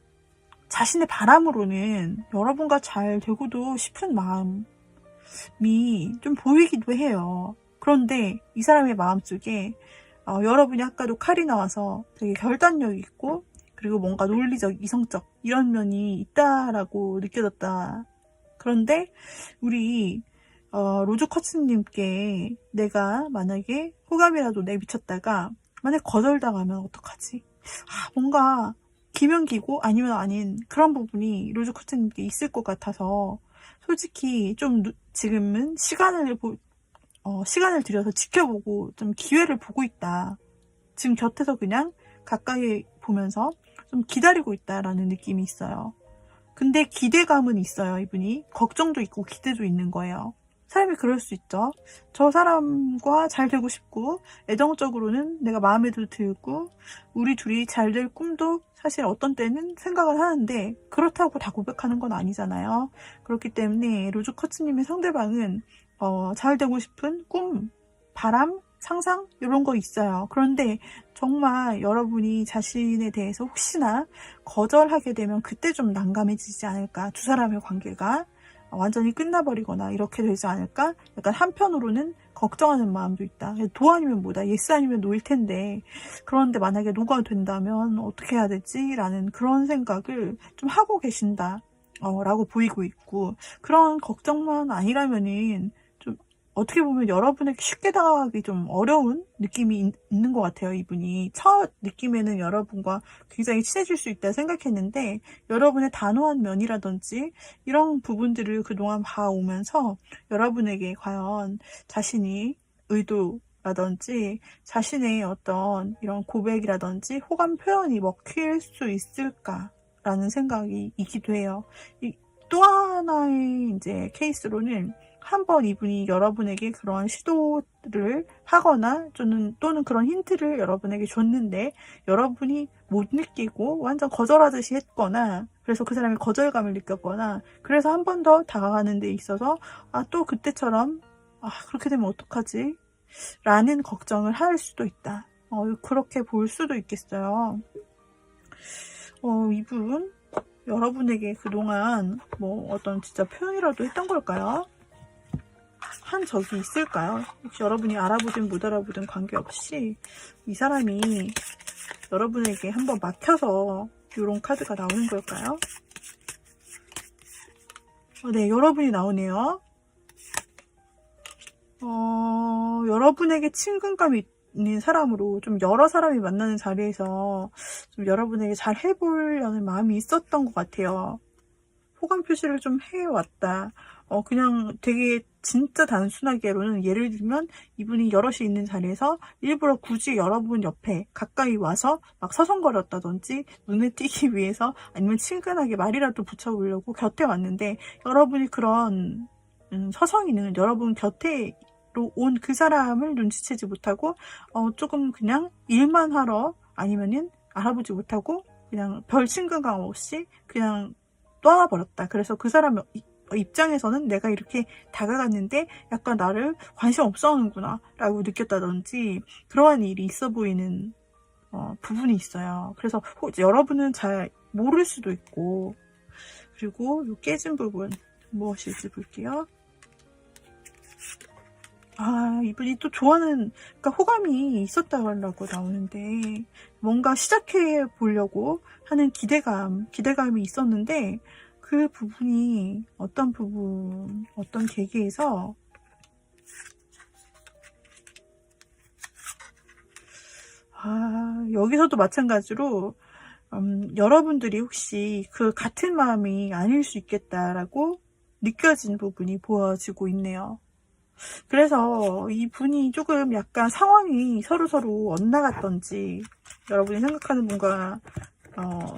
자신의 바람으로는 여러분과 잘 되고도 싶은 마음이 좀 보이기도 해요. 그런데 이 사람의 마음속에 여러분이 아까도 칼이 나와서 되게 결단력 있고, 그리고 뭔가 논리적, 이성적 이런 면이 있다라고 느껴졌다. 그런데 우리 로즈쿼츠님께 내가 만약에 호감이라도 미쳤다가 만약 거절당하면 어떡하지? 뭔가 기면기고 아니면 아닌 그런 부분이 로즈쿼츠님께 있을 것 같아서, 솔직히 좀 지금은 시간을 들여서 지켜보고 좀 기회를 보고 있다. 지금 곁에서 그냥 가까이 보면서 좀 기다리고 있다라는 느낌이 있어요. 근데 기대감은 있어요. 이분이 걱정도 있고 기대도 있는 거예요. 사람이 그럴 수 있죠. 저 사람과 잘 되고 싶고 애정적으로는 내가 마음에도 들고 우리 둘이 잘 될 꿈도 사실 어떤 때는 생각을 하는데 그렇다고 다 고백하는 건 아니잖아요. 그렇기 때문에 로즈쿼츠님의 상대방은 잘 되고 싶은 꿈, 바람, 상상 이런 거 있어요. 그런데 정말 여러분이 자신에 대해서 혹시나 거절하게 되면 그때 좀 난감해지지 않을까. 두 사람의 관계가 완전히 끝나버리거나 이렇게 되지 않을까. 약간 한편으로는 걱정하는 마음도 있다. 도 아니면 뭐다, 예스 아니면 노일 텐데, 그런데 만약에 노가 된다면 어떻게 해야 되지? 라는 그런 생각을 좀 하고 계신다 라고 보이고 있고, 그런 걱정만 아니라면은 좀 어떻게 보면 여러분에게 쉽게 다가가기 좀 어려운 느낌이 있는 것 같아요. 이분이 첫 느낌에는 여러분과 굉장히 친해질 수 있다 생각했는데, 여러분의 단호한 면이라든지 이런 부분들을 그동안 봐오면서 여러분에게 과연 자신이 의도라든지 자신의 어떤 이런 고백이라든지 호감 표현이 먹힐 수 있을까라는 생각이 있기도 해요. 또 하나의 이제 케이스로는 한번 이분이 여러분에게 그런 시도를 하거나 또는 그런 힌트를 여러분에게 줬는데 여러분이 못 느끼고 완전 거절하듯이 했거나, 그래서 그 사람이 거절감을 느꼈거나, 그래서 한 번 더 다가가는 데 있어서 또 그때처럼 그렇게 되면 어떡하지? 라는 걱정을 할 수도 있다. 그렇게 볼 수도 있겠어요. 이분 여러분에게 그동안 뭐 어떤 진짜 표현이라도 했던 걸까요? 한 적이 있을까요? 혹시 여러분이 알아보든 못 알아보든 관계없이 이 사람이 여러분에게 한번 막혀서 이런 카드가 나오는 걸까요? 네, 여러분이 나오네요. 여러분에게 친근감이 있는 사람으로 좀 여러 사람이 만나는 자리에서 좀 여러분에게 잘 해보려는 마음이 있었던 것 같아요. 호감 표시를 좀 해왔다. 그냥 되게 진짜 단순하게로는, 예를 들면 이분이 여럿이 있는 자리에서 일부러 굳이 여러분 옆에 가까이 와서 막 서성거렸다든지 눈에 띄기 위해서, 아니면 친근하게 말이라도 붙여보려고 곁에 왔는데 여러분이 그런 서성이는 여러분 곁에 온 그 사람을 눈치채지 못하고 조금 그냥 일만 하러, 아니면은 알아보지 못하고 그냥 별 친근감 없이 그냥 떠나버렸다. 그래서 그 사람 입장에서는 내가 이렇게 다가갔는데 약간 나를 관심 없어 하는구나 라고 느꼈다든지 그러한 일이 있어 보이는 부분이 있어요. 그래서 여러분은 잘 모를 수도 있고. 그리고 이 깨진 부분 무엇일지 볼게요. 이분이 또 좋아하는, 그러니까 호감이 있었다고 나오는데 뭔가 시작해 보려고 하는 기대감이 있었는데, 그 부분이 어떤 계기에서 여기서도 마찬가지로 여러분들이 혹시 그 같은 마음이 아닐 수 있겠다라고 느껴진 부분이 보여지고 있네요. 그래서 이 분이 조금 약간 상황이 서로 엇나갔던지, 여러분이 생각하는 분과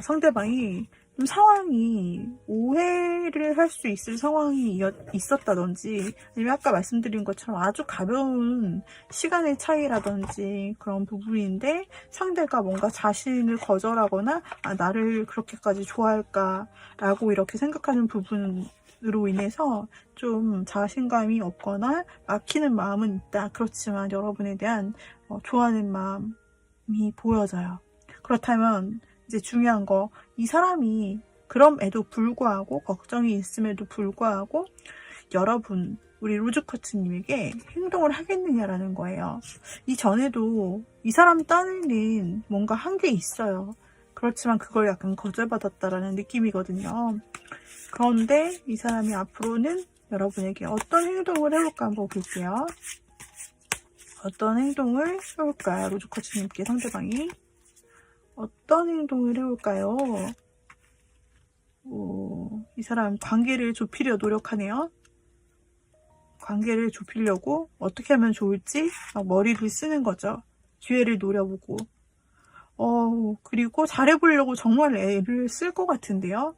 상대방이 좀 상황이 오해를 할 수 있을 상황이 있었다든지, 아니면 아까 말씀드린 것처럼 아주 가벼운 시간의 차이라든지 그런 부분인데 상대가 뭔가 자신을 거절하거나 나를 그렇게까지 좋아할까 라고 이렇게 생각하는 부분으로 인해서 좀 자신감이 없거나 막히는 마음은 있다. 그렇지만 여러분에 대한 좋아하는 마음이 보여져요. 그렇다면 이제 중요한 거, 이 사람이 그럼에도 불구하고, 걱정이 있음에도 불구하고 여러분, 우리 로즈쿼츠님에게 행동을 하겠느냐라는 거예요. 이전에도 이 사람 딴에는 뭔가 한 게 있어요. 그렇지만 그걸 약간 거절받았다라는 느낌이거든요. 그런데 이 사람이 앞으로는 여러분에게 어떤 행동을 해볼까 한번 볼게요. 어떤 행동을 해볼까요? 로즈쿼츠님께 상대방이 어떤 행동을 해볼까요? 이 사람 관계를 좁히려 노력하네요. 관계를 좁히려고 어떻게 하면 좋을지 머리를 쓰는 거죠. 기회를 노려보고. 그리고 잘해보려고 정말 애를 쓸 것 같은데요.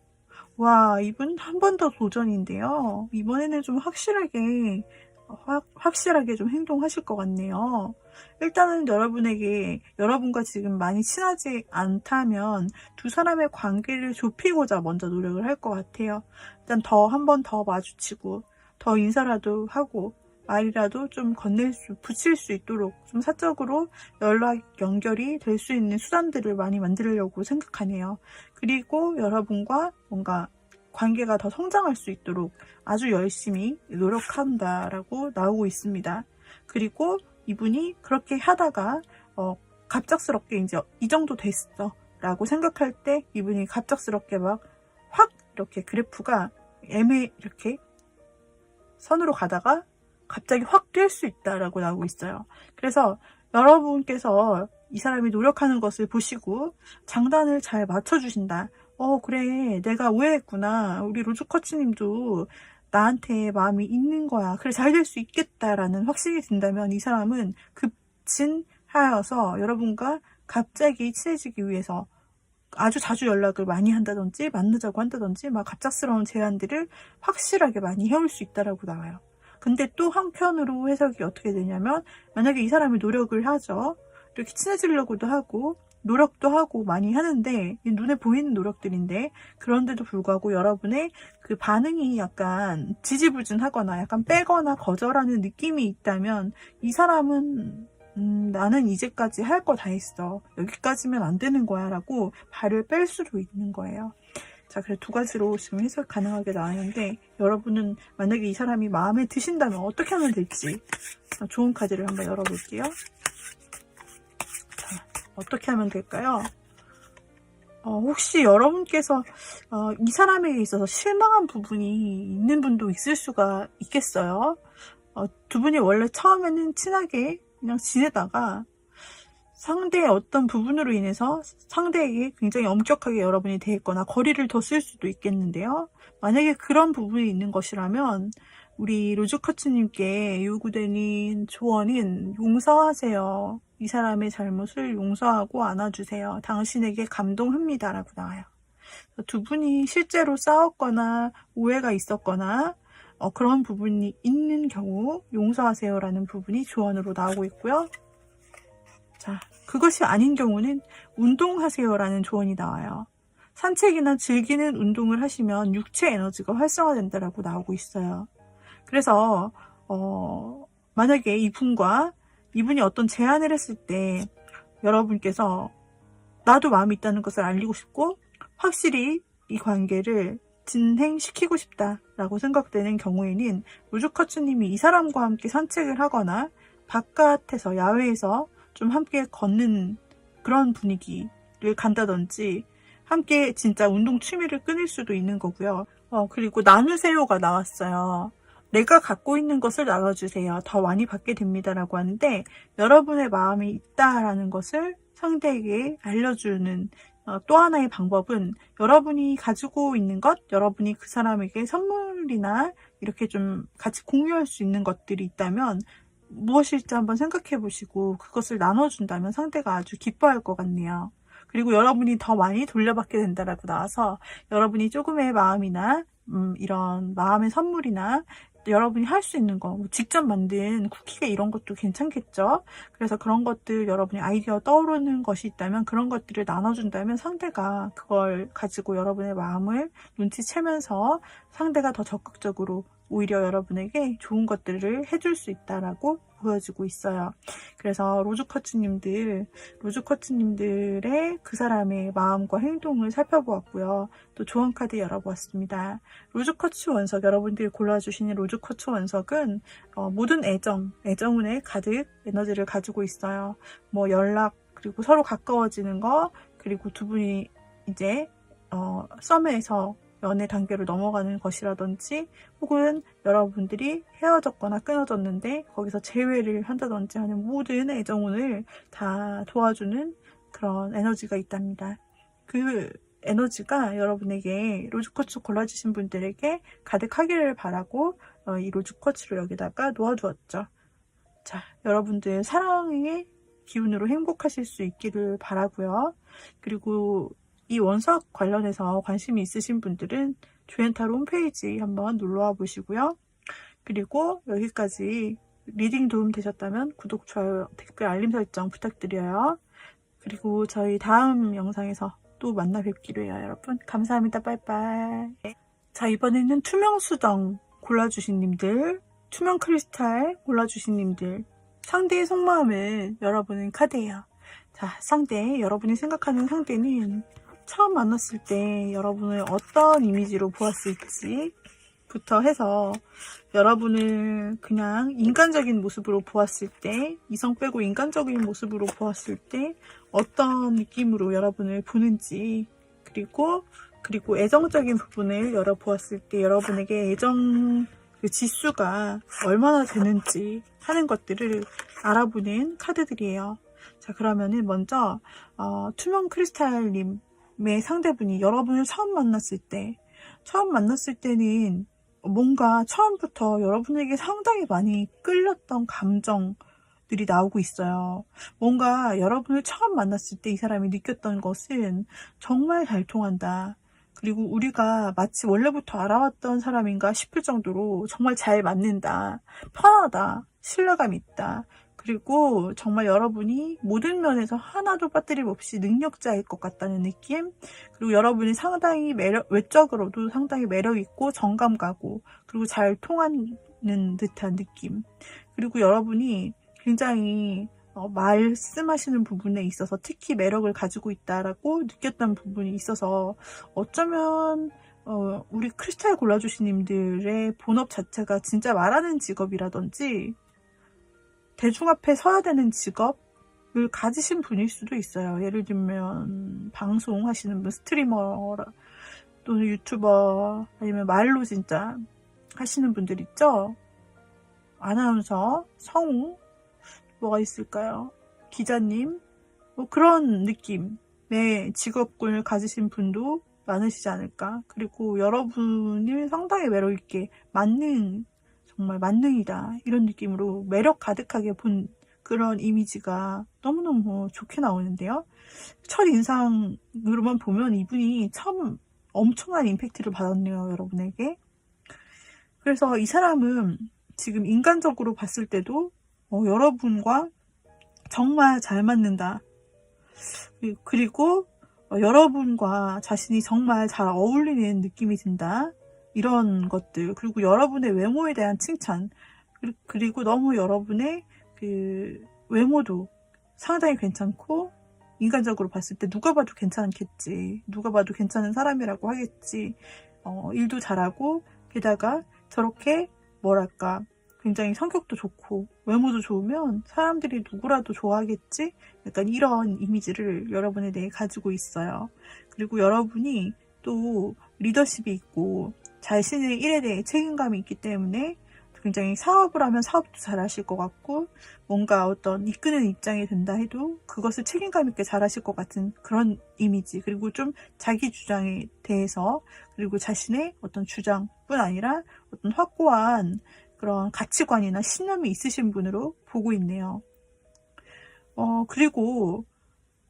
와, 이분 한 번 더 도전인데요. 이번에는 좀 확실하게 확실하게 좀 행동하실 것 같네요. 일단은 여러분과 지금 많이 친하지 않다면 두 사람의 관계를 좁히고자 먼저 노력을 할 것 같아요. 일단 한 번 더 마주치고, 더 인사라도 하고, 말이라도 좀 붙일 수 있도록 좀 사적으로 연결이 될 수 있는 수단들을 많이 만들려고 생각하네요. 그리고 여러분과 뭔가 관계가 더 성장할 수 있도록 아주 열심히 노력한다라고 나오고 있습니다. 그리고 이분이 그렇게 하다가 갑작스럽게 이제 이 정도 됐어 라고 생각할 때 이분이 갑작스럽게 막 확 이렇게 그래프가 이렇게 선으로 가다가 갑자기 확 뛸 수 있다라고 나오고 있어요. 그래서 여러분께서 이 사람이 노력하는 것을 보시고 장단을 잘 맞춰주신다. 그래, 내가 오해했구나. 우리 로즈커츠님도 나한테 마음이 있는 거야. 그래, 잘 될 수 있겠다라는 확신이 든다면 이 사람은 급진하여서 여러분과 갑자기 친해지기 위해서 아주 자주 연락을 많이 한다든지 만나자고 한다든지 막 갑작스러운 제안들을 확실하게 많이 해올 수 있다라고 나와요. 근데 또 한편으로 해석이 어떻게 되냐면 만약에 이 사람이 노력을 하죠. 이렇게 친해지려고도 하고 노력도 하고 많이 하는데 눈에 보이는 노력들인데 그런데도 불구하고 여러분의 그 반응이 약간 지지부진하거나 약간 빼거나 거절하는 느낌이 있다면 이 사람은 나는 이제까지 할 거 다 했어. 여기까지면 안 되는 거야 라고 발을 뺄 수도 있는 거예요. 자, 그래 두 가지로 지금 해석 가능하게 나왔는데 여러분은 만약에 이 사람이 마음에 드신다면 어떻게 하면 될지 좋은 카드를 한번 열어볼게요. 자, 어떻게 하면 될까요? 혹시 여러분께서 이 사람에게 있어서 실망한 부분이 있는 분도 있을 수가 있겠어요. 두 분이 원래 처음에는 친하게 그냥 지내다가 상대의 어떤 부분으로 인해서 상대에게 굉장히 엄격하게 여러분이 대했거나 거리를 더 쓸 수도 있겠는데요. 만약에 그런 부분이 있는 것이라면 우리 로즈커츠님께 요구되는 조언은 용서하세요. 이 사람의 잘못을 용서하고 안아주세요. 당신에게 감동합니다 라고 나와요. 두 분이 실제로 싸웠거나 오해가 있었거나 그런 부분이 있는 경우 용서하세요 라는 부분이 조언으로 나오고 있고요. 자, 그것이 아닌 경우는 운동하세요 라는 조언이 나와요. 산책이나 즐기는 운동을 하시면 육체 에너지가 활성화된다라고 나오고 있어요. 그래서 만약에 이분이 어떤 제안을 했을 때 여러분께서 나도 마음이 있다는 것을 알리고 싶고 확실히 이 관계를 진행시키고 싶다라고 생각되는 경우에는 로즈커츠님이 이 사람과 함께 산책을 하거나 바깥에서 야외에서 좀 함께 걷는 그런 분위기를 간다든지 함께 진짜 운동 취미를 끊을 수도 있는 거고요. 그리고 나누세요가 나왔어요. 내가 갖고 있는 것을 나눠주세요. 더 많이 받게 됩니다라고 하는데 여러분의 마음이 있다라는 것을 상대에게 알려주는 또 하나의 방법은 여러분이 가지고 있는 것, 여러분이 그 사람에게 선물이나 이렇게 좀 같이 공유할 수 있는 것들이 있다면 무엇일지 한번 생각해 보시고 그것을 나눠준다면 상대가 아주 기뻐할 것 같네요. 그리고 여러분이 더 많이 돌려받게 된다라고 나와서 여러분이 조금의 마음이나 이런 마음의 선물이나 여러분이 할 수 있는 거, 직접 만든 쿠키가 이런 것도 괜찮겠죠. 그래서 그런 것들 여러분이 아이디어 떠오르는 것이 있다면 그런 것들을 나눠준다면 상대가 그걸 가지고 여러분의 마음을 눈치채면서 상대가 더 적극적으로 오히려 여러분에게 좋은 것들을 해줄 수 있다라고 보여지고 있어요. 그래서 로즈커츠님들의 그 사람의 마음과 행동을 살펴보았고요. 또 조언 카드 열어보았습니다. 로즈커츠 원석, 여러분들이 골라주시는 로즈커츠 원석은 모든 애정운에 가득 에너지를 가지고 있어요. 뭐 연락, 그리고 서로 가까워지는 거, 그리고 두 분이 이제 썸에서 연애 단계로 넘어가는 것이라든지 혹은 여러분들이 헤어졌거나 끊어졌는데 거기서 재회를 한다든지 하는 모든 애정운을 다 도와주는 그런 에너지가 있답니다. 그 에너지가 여러분에게 로즈쿼츠 골라주신 분들에게 가득하기를 바라고 이 로즈쿼츠를 여기다가 놓아두었죠. 자, 여러분들 사랑의 기운으로 행복하실 수 있기를 바라고요. 그리고 이 원석 관련해서 관심이 있으신 분들은 조앤타로 홈페이지 한번 놀러와 보시고요. 그리고 여기까지 리딩 도움 되셨다면 구독, 좋아요, 댓글, 알림 설정 부탁드려요. 그리고 저희 다음 영상에서 또 만나 뵙기로 해요, 여러분. 감사합니다. 빠이빠이. 자, 이번에는 투명 수정 골라주신 님들, 투명 크리스탈 골라주신 님들, 상대의 속마음을 열어보는 카드예요. 자, 여러분이 생각하는 상대는 처음 만났을 때 여러분을 어떤 이미지로 보았을지 부터 해서 여러분을 그냥 인간적인 모습으로 보았을 때, 이성 빼고 인간적인 모습으로 보았을 때 어떤 느낌으로 여러분을 보는지, 그리고 애정적인 부분을 열어보았을 때 여러분에게 애정 그 지수가 얼마나 되는지 하는 것들을 알아보는 카드들이에요. 자, 그러면은 먼저 투명 크리스탈님의 상대분이 여러분을 처음 만났을 때는 뭔가 처음부터 여러분에게 상당히 많이 끌렸던 감정들이 나오고 있어요. 뭔가 여러분을 처음 만났을 때 이 사람이 느꼈던 것은 정말 잘 통한다. 그리고 우리가 마치 원래부터 알아왔던 사람인가 싶을 정도로 정말 잘 맞는다. 편하다. 신뢰감 있다. 그리고 정말 여러분이 모든 면에서 하나도 빠뜨림 없이 능력자일 것 같다는 느낌. 그리고 여러분이 상당히 외적으로도 상당히 매력있고 정감 가고, 그리고 잘 통하는 듯한 느낌. 그리고 여러분이 굉장히 말씀하시는 부분에 있어서 특히 매력을 가지고 있다라고 느꼈던 부분이 있어서, 어쩌면 우리 크리스탈 골라주신 님들의 본업 자체가 진짜 말하는 직업이라든지 대중 앞에 서야 되는 직업을 가지신 분일 수도 있어요. 예를 들면 방송하시는 분, 스트리머 또는 유튜버, 아니면 말로 진짜 하시는 분들 있죠. 아나운서, 성우, 뭐가 있을까요? 기자님, 뭐 그런 느낌의 직업군을 가지신 분도 많으시지 않을까. 그리고 여러분을 상당히 매력있게 정말 만능이다, 이런 느낌으로 매력 가득하게 본 그런 이미지가 너무너무 좋게 나오는데요. 첫인상으로만 보면 이분이 참 엄청난 임팩트를 받았네요, 여러분에게. 그래서 이 사람은 지금 인간적으로 봤을 때도 여러분과 정말 잘 맞는다. 그리고 여러분과 자신이 정말 잘 어울리는 느낌이 든다. 이런 것들. 그리고 여러분의 외모에 대한 칭찬. 그리고 너무 여러분의 그 외모도 상당히 괜찮고, 인간적으로 봤을 때 누가 봐도 괜찮겠지. 누가 봐도 괜찮은 사람이라고 하겠지. 일도 잘하고, 게다가 저렇게 뭐랄까 굉장히 성격도 좋고 외모도 좋으면 사람들이 누구라도 좋아하겠지? 약간 이런 이미지를 여러분에 대해 가지고 있어요. 그리고 여러분이 또 리더십이 있고 자신의 일에 대해 책임감이 있기 때문에 굉장히 사업을 하면 사업도 잘 하실 것 같고, 뭔가 어떤 이끄는 입장이 된다 해도 그것을 책임감 있게 잘 하실 것 같은 그런 이미지. 그리고 좀 자기 주장에 대해서, 그리고 자신의 어떤 주장뿐 아니라 어떤 확고한 그런 가치관이나 신념이 있으신 분으로 보고 있네요. 그리고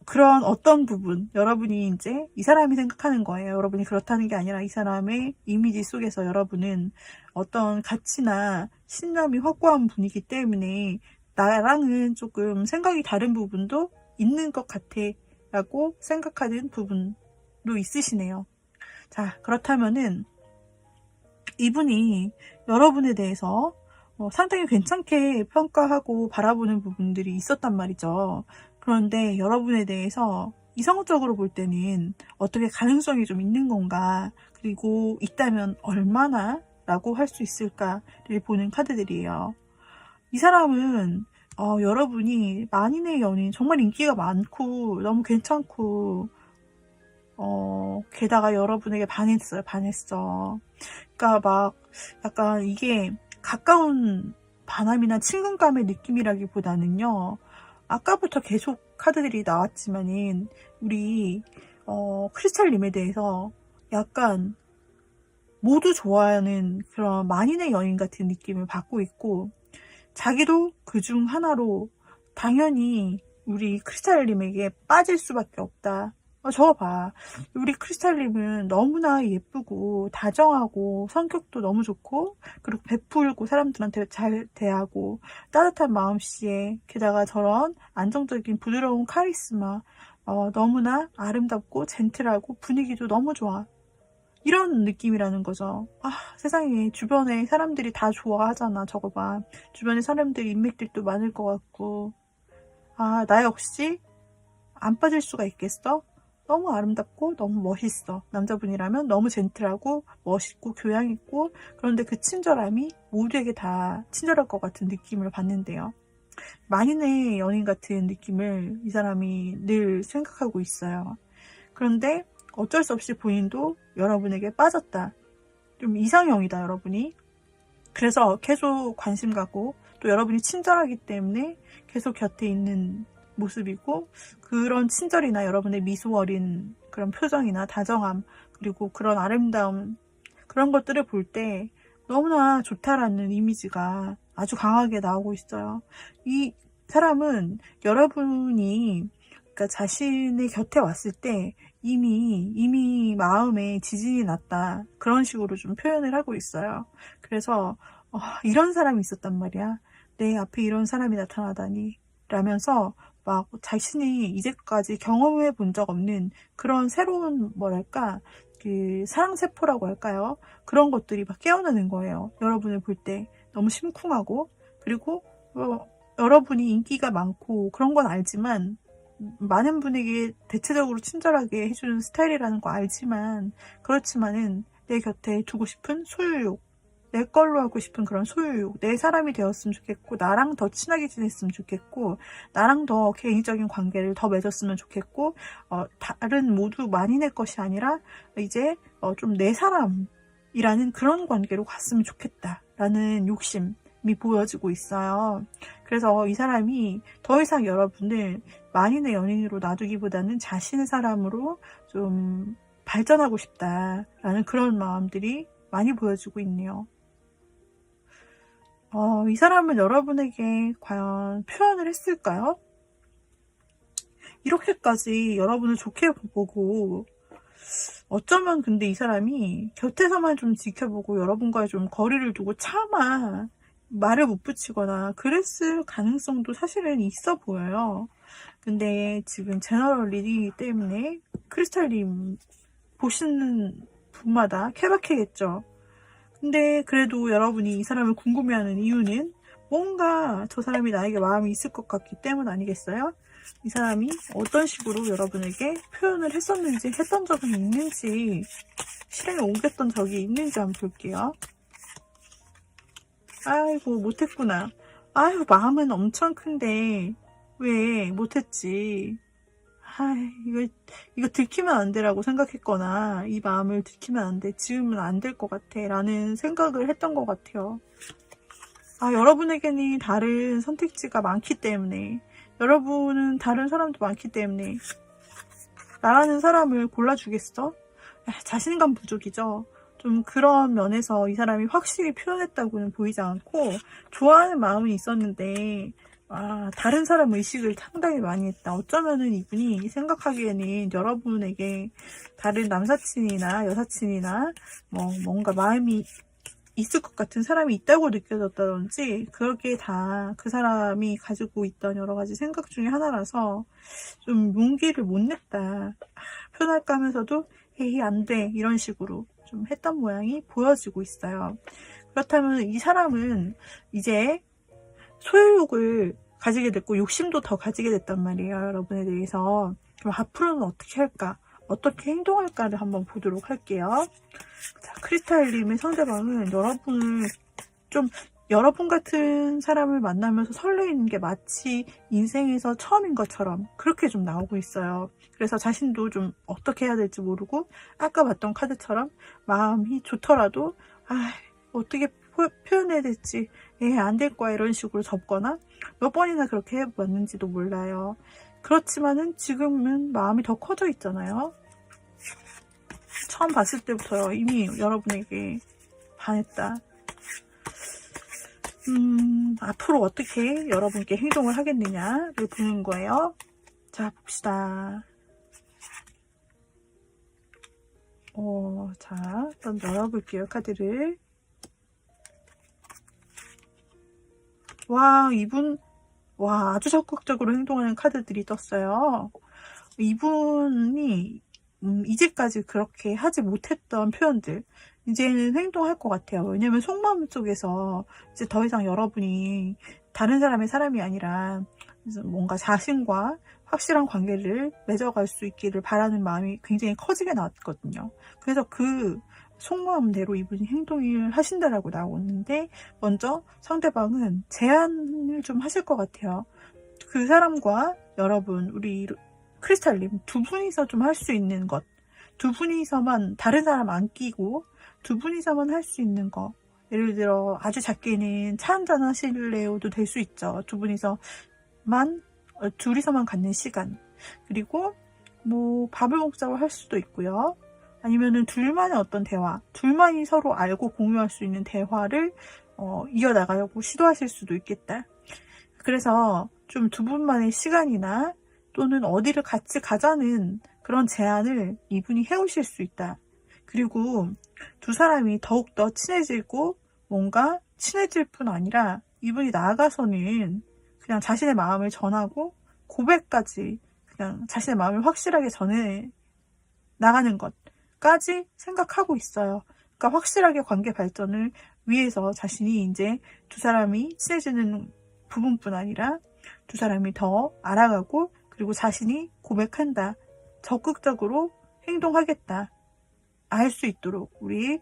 그런 어떤 부분, 여러분이 이제 이 사람이 생각하는 거예요. 여러분이 그렇다는 게 아니라 이 사람의 이미지 속에서 여러분은 어떤 가치나 신념이 확고한 분이기 때문에 나랑은 조금 생각이 다른 부분도 있는 것 같아 라고 생각하는 부분도 있으시네요. 자, 그렇다면은 이분이 여러분에 대해서 상당히 괜찮게 평가하고 바라보는 부분들이 있었단 말이죠. 그런데 여러분에 대해서 이성적으로 볼 때는 어떻게 가능성이 좀 있는 건가, 그리고 있다면 얼마나 라고 할 수 있을까를 보는 카드들이에요. 이 사람은 여러분이 만인의 연인, 정말 인기가 많고 너무 괜찮고 게다가 여러분에게 반했어. 그러니까 막 약간 이게 가까운 반함이나 친근감의 느낌이라기보다는요, 아까부터 계속 카드들이 나왔지만은 우리 크리스탈님에 대해서 약간 모두 좋아하는 그런 만인의 연인 같은 느낌을 받고 있고, 자기도 그중 하나로 당연히 우리 크리스탈님에게 빠질 수밖에 없다 저거 봐. 우리 크리스탈님은 너무나 예쁘고 다정하고 성격도 너무 좋고 그리고 베풀고 사람들한테 잘 대하고 따뜻한 마음씨에 게다가 저런 안정적인 부드러운 카리스마 너무나 아름답고 젠틀하고 분위기도 너무 좋아. 이런 느낌이라는 거죠. 세상에 주변에 사람들이 다 좋아하잖아. 저거 봐. 주변에 사람들이 인맥들도 많을 것 같고 나 역시 안 빠질 수가 있겠어? 너무 아름답고 너무 멋있어. 남자분이라면 너무 젠틀하고 멋있고 교양 있고 그런데 그 친절함이 모두에게 다 친절할 것 같은 느낌을 받는데요. 만인의 연인 같은 느낌을 이 사람이 늘 생각하고 있어요. 그런데 어쩔 수 없이 본인도 여러분에게 빠졌다. 좀 이상형이다, 여러분이. 그래서 계속 관심 갖고 또 여러분이 친절하기 때문에 계속 곁에 있는 모습이고 그런 친절이나 여러분의 미소 어린 그런 표정이나 다정함 그리고 그런 아름다움 그런 것들을 볼 때 너무나 좋다라는 이미지가 아주 강하게 나오고 있어요. 이 사람은 여러분이 그러니까 자신의 곁에 왔을 때 이미 마음에 지진이 났다 그런 식으로 좀 표현을 하고 있어요. 그래서 이런 사람이 있었단 말이야. 내 앞에 이런 사람이 나타나다니 라면서 막 자신이 이제까지 경험해 본 적 없는 그런 새로운 뭐랄까 그 사랑세포라고 할까요? 그런 것들이 막 깨어나는 거예요. 여러분을 볼 때 너무 심쿵하고 그리고 여러분이 인기가 많고 그런 건 알지만 많은 분에게 대체적으로 친절하게 해주는 스타일이라는 거 알지만 그렇지만은 내 곁에 두고 싶은 소유욕 내 걸로 하고 싶은 그런 소유욕, 내 사람이 되었으면 좋겠고 나랑 더 친하게 지냈으면 좋겠고 나랑 더 개인적인 관계를 더 맺었으면 좋겠고 다른 모두 만인의 것이 아니라 이제 좀 내 사람이라는 그런 관계로 갔으면 좋겠다라는 욕심이 보여지고 있어요. 그래서 이 사람이 더 이상 여러분을 만인의 연인으로 놔두기보다는 자신의 사람으로 좀 발전하고 싶다라는 그런 마음들이 많이 보여지고 있네요. 이 사람은 여러분에게 과연 표현을 했을까요? 이렇게까지 여러분을 좋게 보고 어쩌면 근데 이 사람이 곁에서만 좀 지켜보고 여러분과 좀 거리를 두고 차마 말을 못 붙이거나 그랬을 가능성도 사실은 있어 보여요. 근데 지금 제너럴 리딩이기 때문에 크리스탈님 보시는 분마다 케바케겠죠. 근데 그래도 여러분이 이 사람을 궁금해하는 이유는 뭔가 저 사람이 나에게 마음이 있을 것 같기 때문 아니겠어요? 이 사람이 어떤 식으로 여러분에게 표현을 했었는지 했던 적은 있는지 실행에 옮겼던 적이 있는지 한번 볼게요. 아이고 못했구나. 아이고 마음은 엄청 큰데 왜 못했지. 이거 들키면 안 되라고 생각했거나 이 마음을 들키면 안 돼. 지우면 안 될 것 같아 라는 생각을 했던 것 같아요. 여러분에게는 다른 선택지가 많기 때문에 여러분은 다른 사람도 많기 때문에 나라는 사람을 골라주겠어? 자신감 부족이죠. 좀 그런 면에서 이 사람이 확실히 표현했다고는 보이지 않고 좋아하는 마음은 있었는데 다른 사람 의식을 상당히 많이 했다. 어쩌면은 이분이 생각하기에는 여러분에게 다른 남사친이나 여사친이나 뭔가 마음이 있을 것 같은 사람이 있다고 느껴졌다든지 그게 다 그 사람이 가지고 있던 여러 가지 생각 중에 하나라서 좀 용기를 못 냈다. 표현할까 하면서도 에이 안 돼 이런 식으로 좀 했던 모양이 보여지고 있어요. 그렇다면 이 사람은 이제 소유욕을 가지게 됐고 욕심도 더 가지게 됐단 말이에요. 여러분에 대해서. 그럼 앞으로는 어떻게 할까? 어떻게 행동할까를 한번 보도록 할게요. 자, 크리스탈님의 상대방은 여러분을 좀 여러분 같은 사람을 만나면서 설레이는 게 마치 인생에서 처음인 것처럼 그렇게 좀 나오고 있어요. 그래서 자신도 좀 어떻게 해야 될지 모르고 아까 봤던 카드처럼 마음이 좋더라도 어떻게 표현해야 될지 안 될 거야 이런 식으로 접거나 몇 번이나 그렇게 해봤는지도 몰라요. 그렇지만은 지금은 마음이 더 커져 있잖아요. 처음 봤을 때부터 이미 여러분에게 반했다. 앞으로 어떻게 여러분께 행동을 하겠느냐를 보는 거예요. 자, 봅시다. 자, 한번 열어볼게요, 카드를. 와, 아주 적극적으로 행동하는 카드들이 떴어요. 이분이, 이제까지 그렇게 하지 못했던 표현들, 이제는 행동할 것 같아요. 왜냐면 속마음 속에서 이제 더 이상 여러분이 다른 사람의 사람이 아니라 뭔가 자신과 확실한 관계를 맺어갈 수 있기를 바라는 마음이 굉장히 커지게 나왔거든요. 그래서 그 속마음대로 이분이 행동을 하신다라고 나오는데, 먼저 상대방은 제안을 좀 하실 것 같아요. 그 사람과 여러분, 우리 크리스탈님 두 분이서 좀 할 수 있는 것, 두 분이서만, 다른 사람 안 끼고 두 분이서만 할 수 있는 거, 예를 들어 아주 작게는 차 한잔 하실래요도 될 수 있죠. 두 분이서만, 둘이서만 갖는 시간, 그리고 뭐 밥을 먹자고 할 수도 있고요. 아니면은 둘만의 어떤 대화, 둘만이 서로 알고 공유할 수 있는 대화를 이어나가려고 시도하실 수도 있겠다. 그래서 좀 두 분만의 시간이나 또는 어디를 같이 가자는 그런 제안을 이분이 해오실 수 있다. 그리고 두 사람이 더욱더 친해지고 뭔가 친해질 뿐 아니라 이분이 나아가서는 그냥 자신의 마음을 전하고 고백까지, 그냥 자신의 마음을 확실하게 전해 나가는 것까지 생각하고 있어요. 그러니까 확실하게 관계 발전을 위해서 자신이 이제 두 사람이 친해지는 부분뿐 아니라 두 사람이 더 알아가고, 그리고 자신이 고백한다, 적극적으로 행동하겠다 알 수 있도록, 우리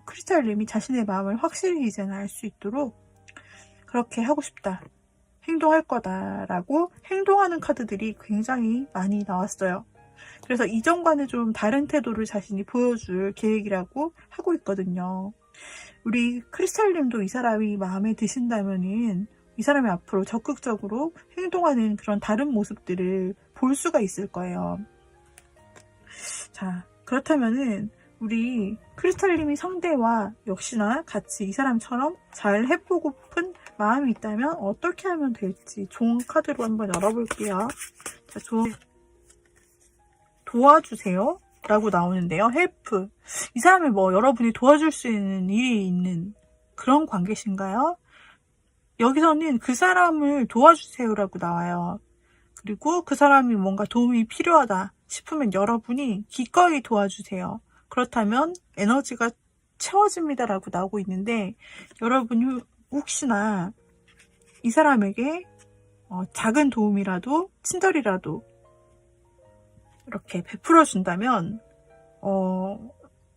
크리스탈님이 자신의 마음을 확실히 이제는 알 수 있도록 그렇게 하고 싶다, 행동할 거다 라고 행동하는 카드들이 굉장히 많이 나왔어요. 그래서 이전과는 좀 다른 태도를 자신이 보여줄 계획이라고 하고 있거든요. 우리 크리스탈님도 이 사람이 마음에 드신다면은 이 사람이 앞으로 적극적으로 행동하는 그런 다른 모습들을 볼 수가 있을 거예요. 자, 그렇다면은 우리 크리스탈님이 상대와 역시나 같이 이 사람처럼 잘 해보고픈 마음이 있다면 어떻게 하면 될지 좋은 카드로 한번 열어볼게요. 자, 도와주세요 라고 나오는데요. 헬프. 이 사람이 뭐 여러분이 도와줄 수 있는 일이 있는 그런 관계신가요? 여기서는 그 사람을 도와주세요 라고 나와요. 그리고 그 사람이 뭔가 도움이 필요하다 싶으면 여러분이 기꺼이 도와주세요. 그렇다면 에너지가 채워집니다 라고 나오고 있는데, 여러분이 혹시나 이 사람에게 작은 도움이라도, 친절이라도 이렇게 베풀어 준다면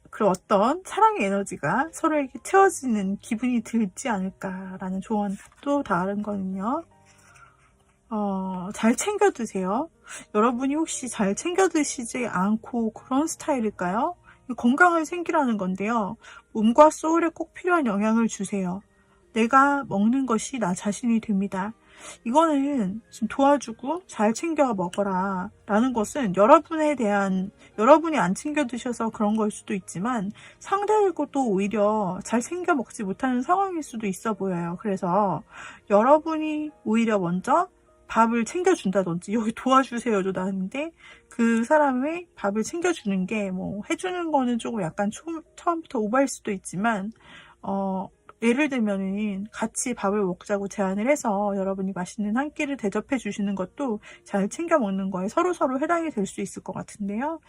그 어떤 사랑의 에너지가 서로에게 채워지는 기분이 들지 않을까라는 조언도 다른 거는요. 잘 챙겨 드세요. 여러분이 혹시 잘 챙겨 드시지 않고 그런 스타일일까요? 건강을 챙기라는 건데요. 몸과 소울에 꼭 필요한 영양을 주세요. 내가 먹는 것이 나 자신이 됩니다. 이거는 좀 도와주고 잘 챙겨 먹어라 라는 것은 여러분이 안 챙겨 드셔서 그런 걸 수도 있지만 상대들도 오히려 잘 챙겨 먹지 못하는 상황일 수도 있어 보여요. 그래서 여러분이 오히려 먼저 밥을 챙겨준다든지, 여기 도와주세요도 나왔는데 그 사람의 밥을 챙겨주는 게 뭐 해주는 거는 조금 약간 처음부터 오버일 수도 있지만 예를 들면은 같이 밥을 먹자고 제안을 해서 여러분이 맛있는 한 끼를 대접해 주시는 것도 잘 챙겨 먹는 거에 서로서로 해당이 될 수 있을 것 같은데요.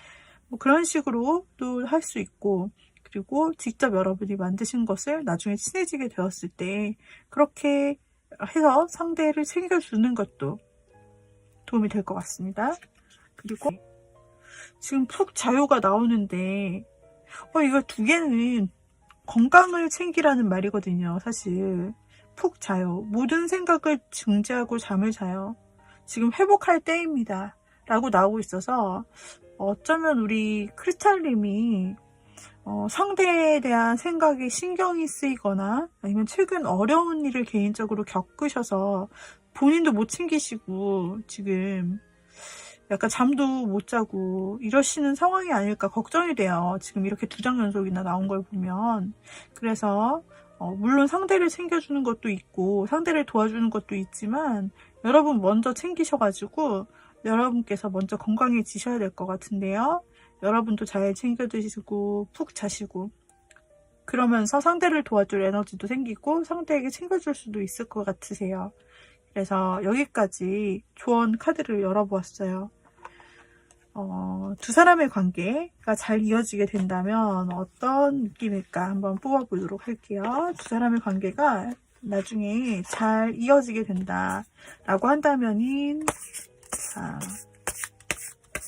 뭐 그런 식으로 또 할 수 있고, 그리고 직접 여러분이 만드신 것을 나중에 친해지게 되었을 때 그렇게 해서 상대를 챙겨주는 것도 도움이 될 것 같습니다. 그리고 지금 푹 자요가 나오는데 이거 두 개는 건강을 챙기라는 말이거든요. 사실 푹 자요. 모든 생각을 중지하고 잠을 자요. 지금 회복할 때입니다 라고 나오고 있어서 어쩌면 우리 크리스탈님이 상대에 대한 생각에 신경이 쓰이거나, 아니면 최근 어려운 일을 개인적으로 겪으셔서 본인도 못 챙기시고 지금 약간 잠도 못 자고 이러시는 상황이 아닐까 걱정이 돼요. 지금 이렇게 2장 연속이나 나온 걸 보면. 그래서 물론 상대를 챙겨주는 것도 있고 상대를 도와주는 것도 있지만 여러분 먼저 챙기셔가지고 여러분께서 먼저 건강해지셔야 될 것 같은데요. 여러분도 잘 챙겨 드시고 푹 자시고, 그러면서 상대를 도와줄 에너지도 생기고 상대에게 챙겨줄 수도 있을 것 같으세요. 그래서 여기까지 조언 카드를 열어보았어요. 두 사람의 관계가 잘 이어지게 된다면 어떤 느낌일까 한번 뽑아보도록 할게요. 두 사람의 관계가 나중에 잘 이어지게 된다 라고 한다면은, 자,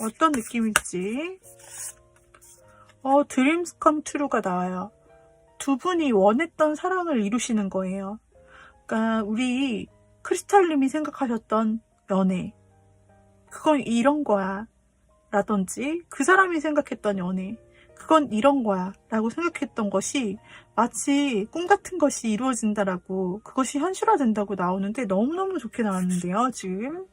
어떤 느낌일지. 드림스 컴 트루가 나와요. 두 분이 원했던 사랑을 이루시는 거예요. 그러니까 우리 크리스탈님이 생각하셨던 연애, 그건 이런 거야 라든지, 그 사람이 생각했던 연애, 그건 이런 거야 라고 생각했던 것이 마치 꿈 같은 것이 이루어진다라고, 그것이 현실화된다고 나오는데 너무너무 좋게 나왔는데요. 지금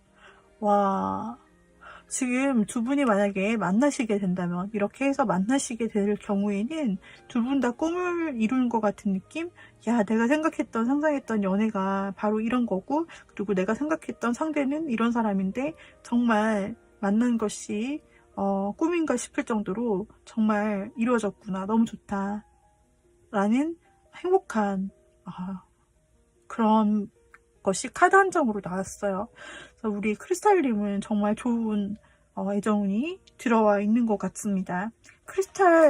지금 두 분이 만약에 만나시게 된다면, 이렇게 해서 만나시게 될 경우에는 두 분 다 꿈을 이루는 것 같은 느낌? 야, 내가 생각했던, 상상했던 연애가 바로 이런 거고, 그리고 내가 생각했던 상대는 이런 사람인데 정말 만난 것이 꿈인가 싶을 정도로 정말 이루어졌구나. 너무 좋다. 라는 행복한 그런 것이 카드 한 장으로 나왔어요. 그래서 우리 크리스탈님은 정말 좋은 애정이 들어와 있는 것 같습니다.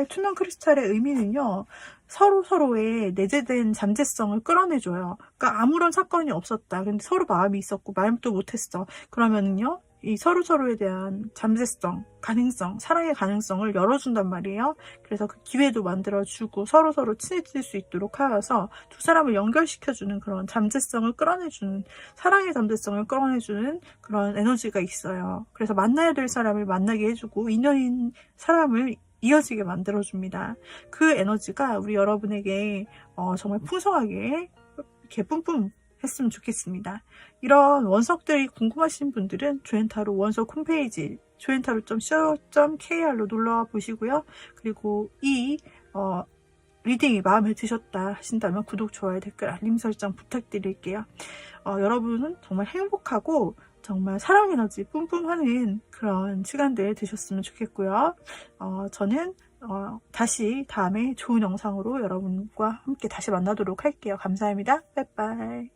투명 크리스탈의 의미는요, 서로의 내재된 잠재성을 끌어내줘요. 그러니까 아무런 사건이 없었다. 근데 서로 마음이 있었고 말도 못했어. 그러면은요, 이 서로에 대한 잠재성, 가능성, 사랑의 가능성을 열어준단 말이에요. 그래서 그 기회도 만들어주고 서로 친해질 수 있도록 하여서 두 사람을 연결시켜주는 그런 잠재성을 끌어내주는, 사랑의 잠재성을 끌어내주는 그런 에너지가 있어요. 그래서 만나야 될 사람을 만나게 해주고 인연인 사람을 이어지게 만들어줍니다. 그 에너지가 우리 여러분에게 정말 풍성하게 이렇게 뿜뿜 했으면 좋겠습니다. 이런 원석들이 궁금하신 분들은 조앤타로 원석 홈페이지 조앤타로.co.kr로 놀러와 보시고요. 그리고 이 리딩이 마음에 드셨다 하신다면 구독, 좋아요, 댓글, 알림 설정 부탁드릴게요. 여러분은 정말 행복하고 정말 사랑 에너지 뿜뿜하는 그런 시간들 되셨으면 좋겠고요. 저는 다시 다음에 좋은 영상으로 여러분과 함께 다시 만나도록 할게요. 감사합니다. 빠이빠이.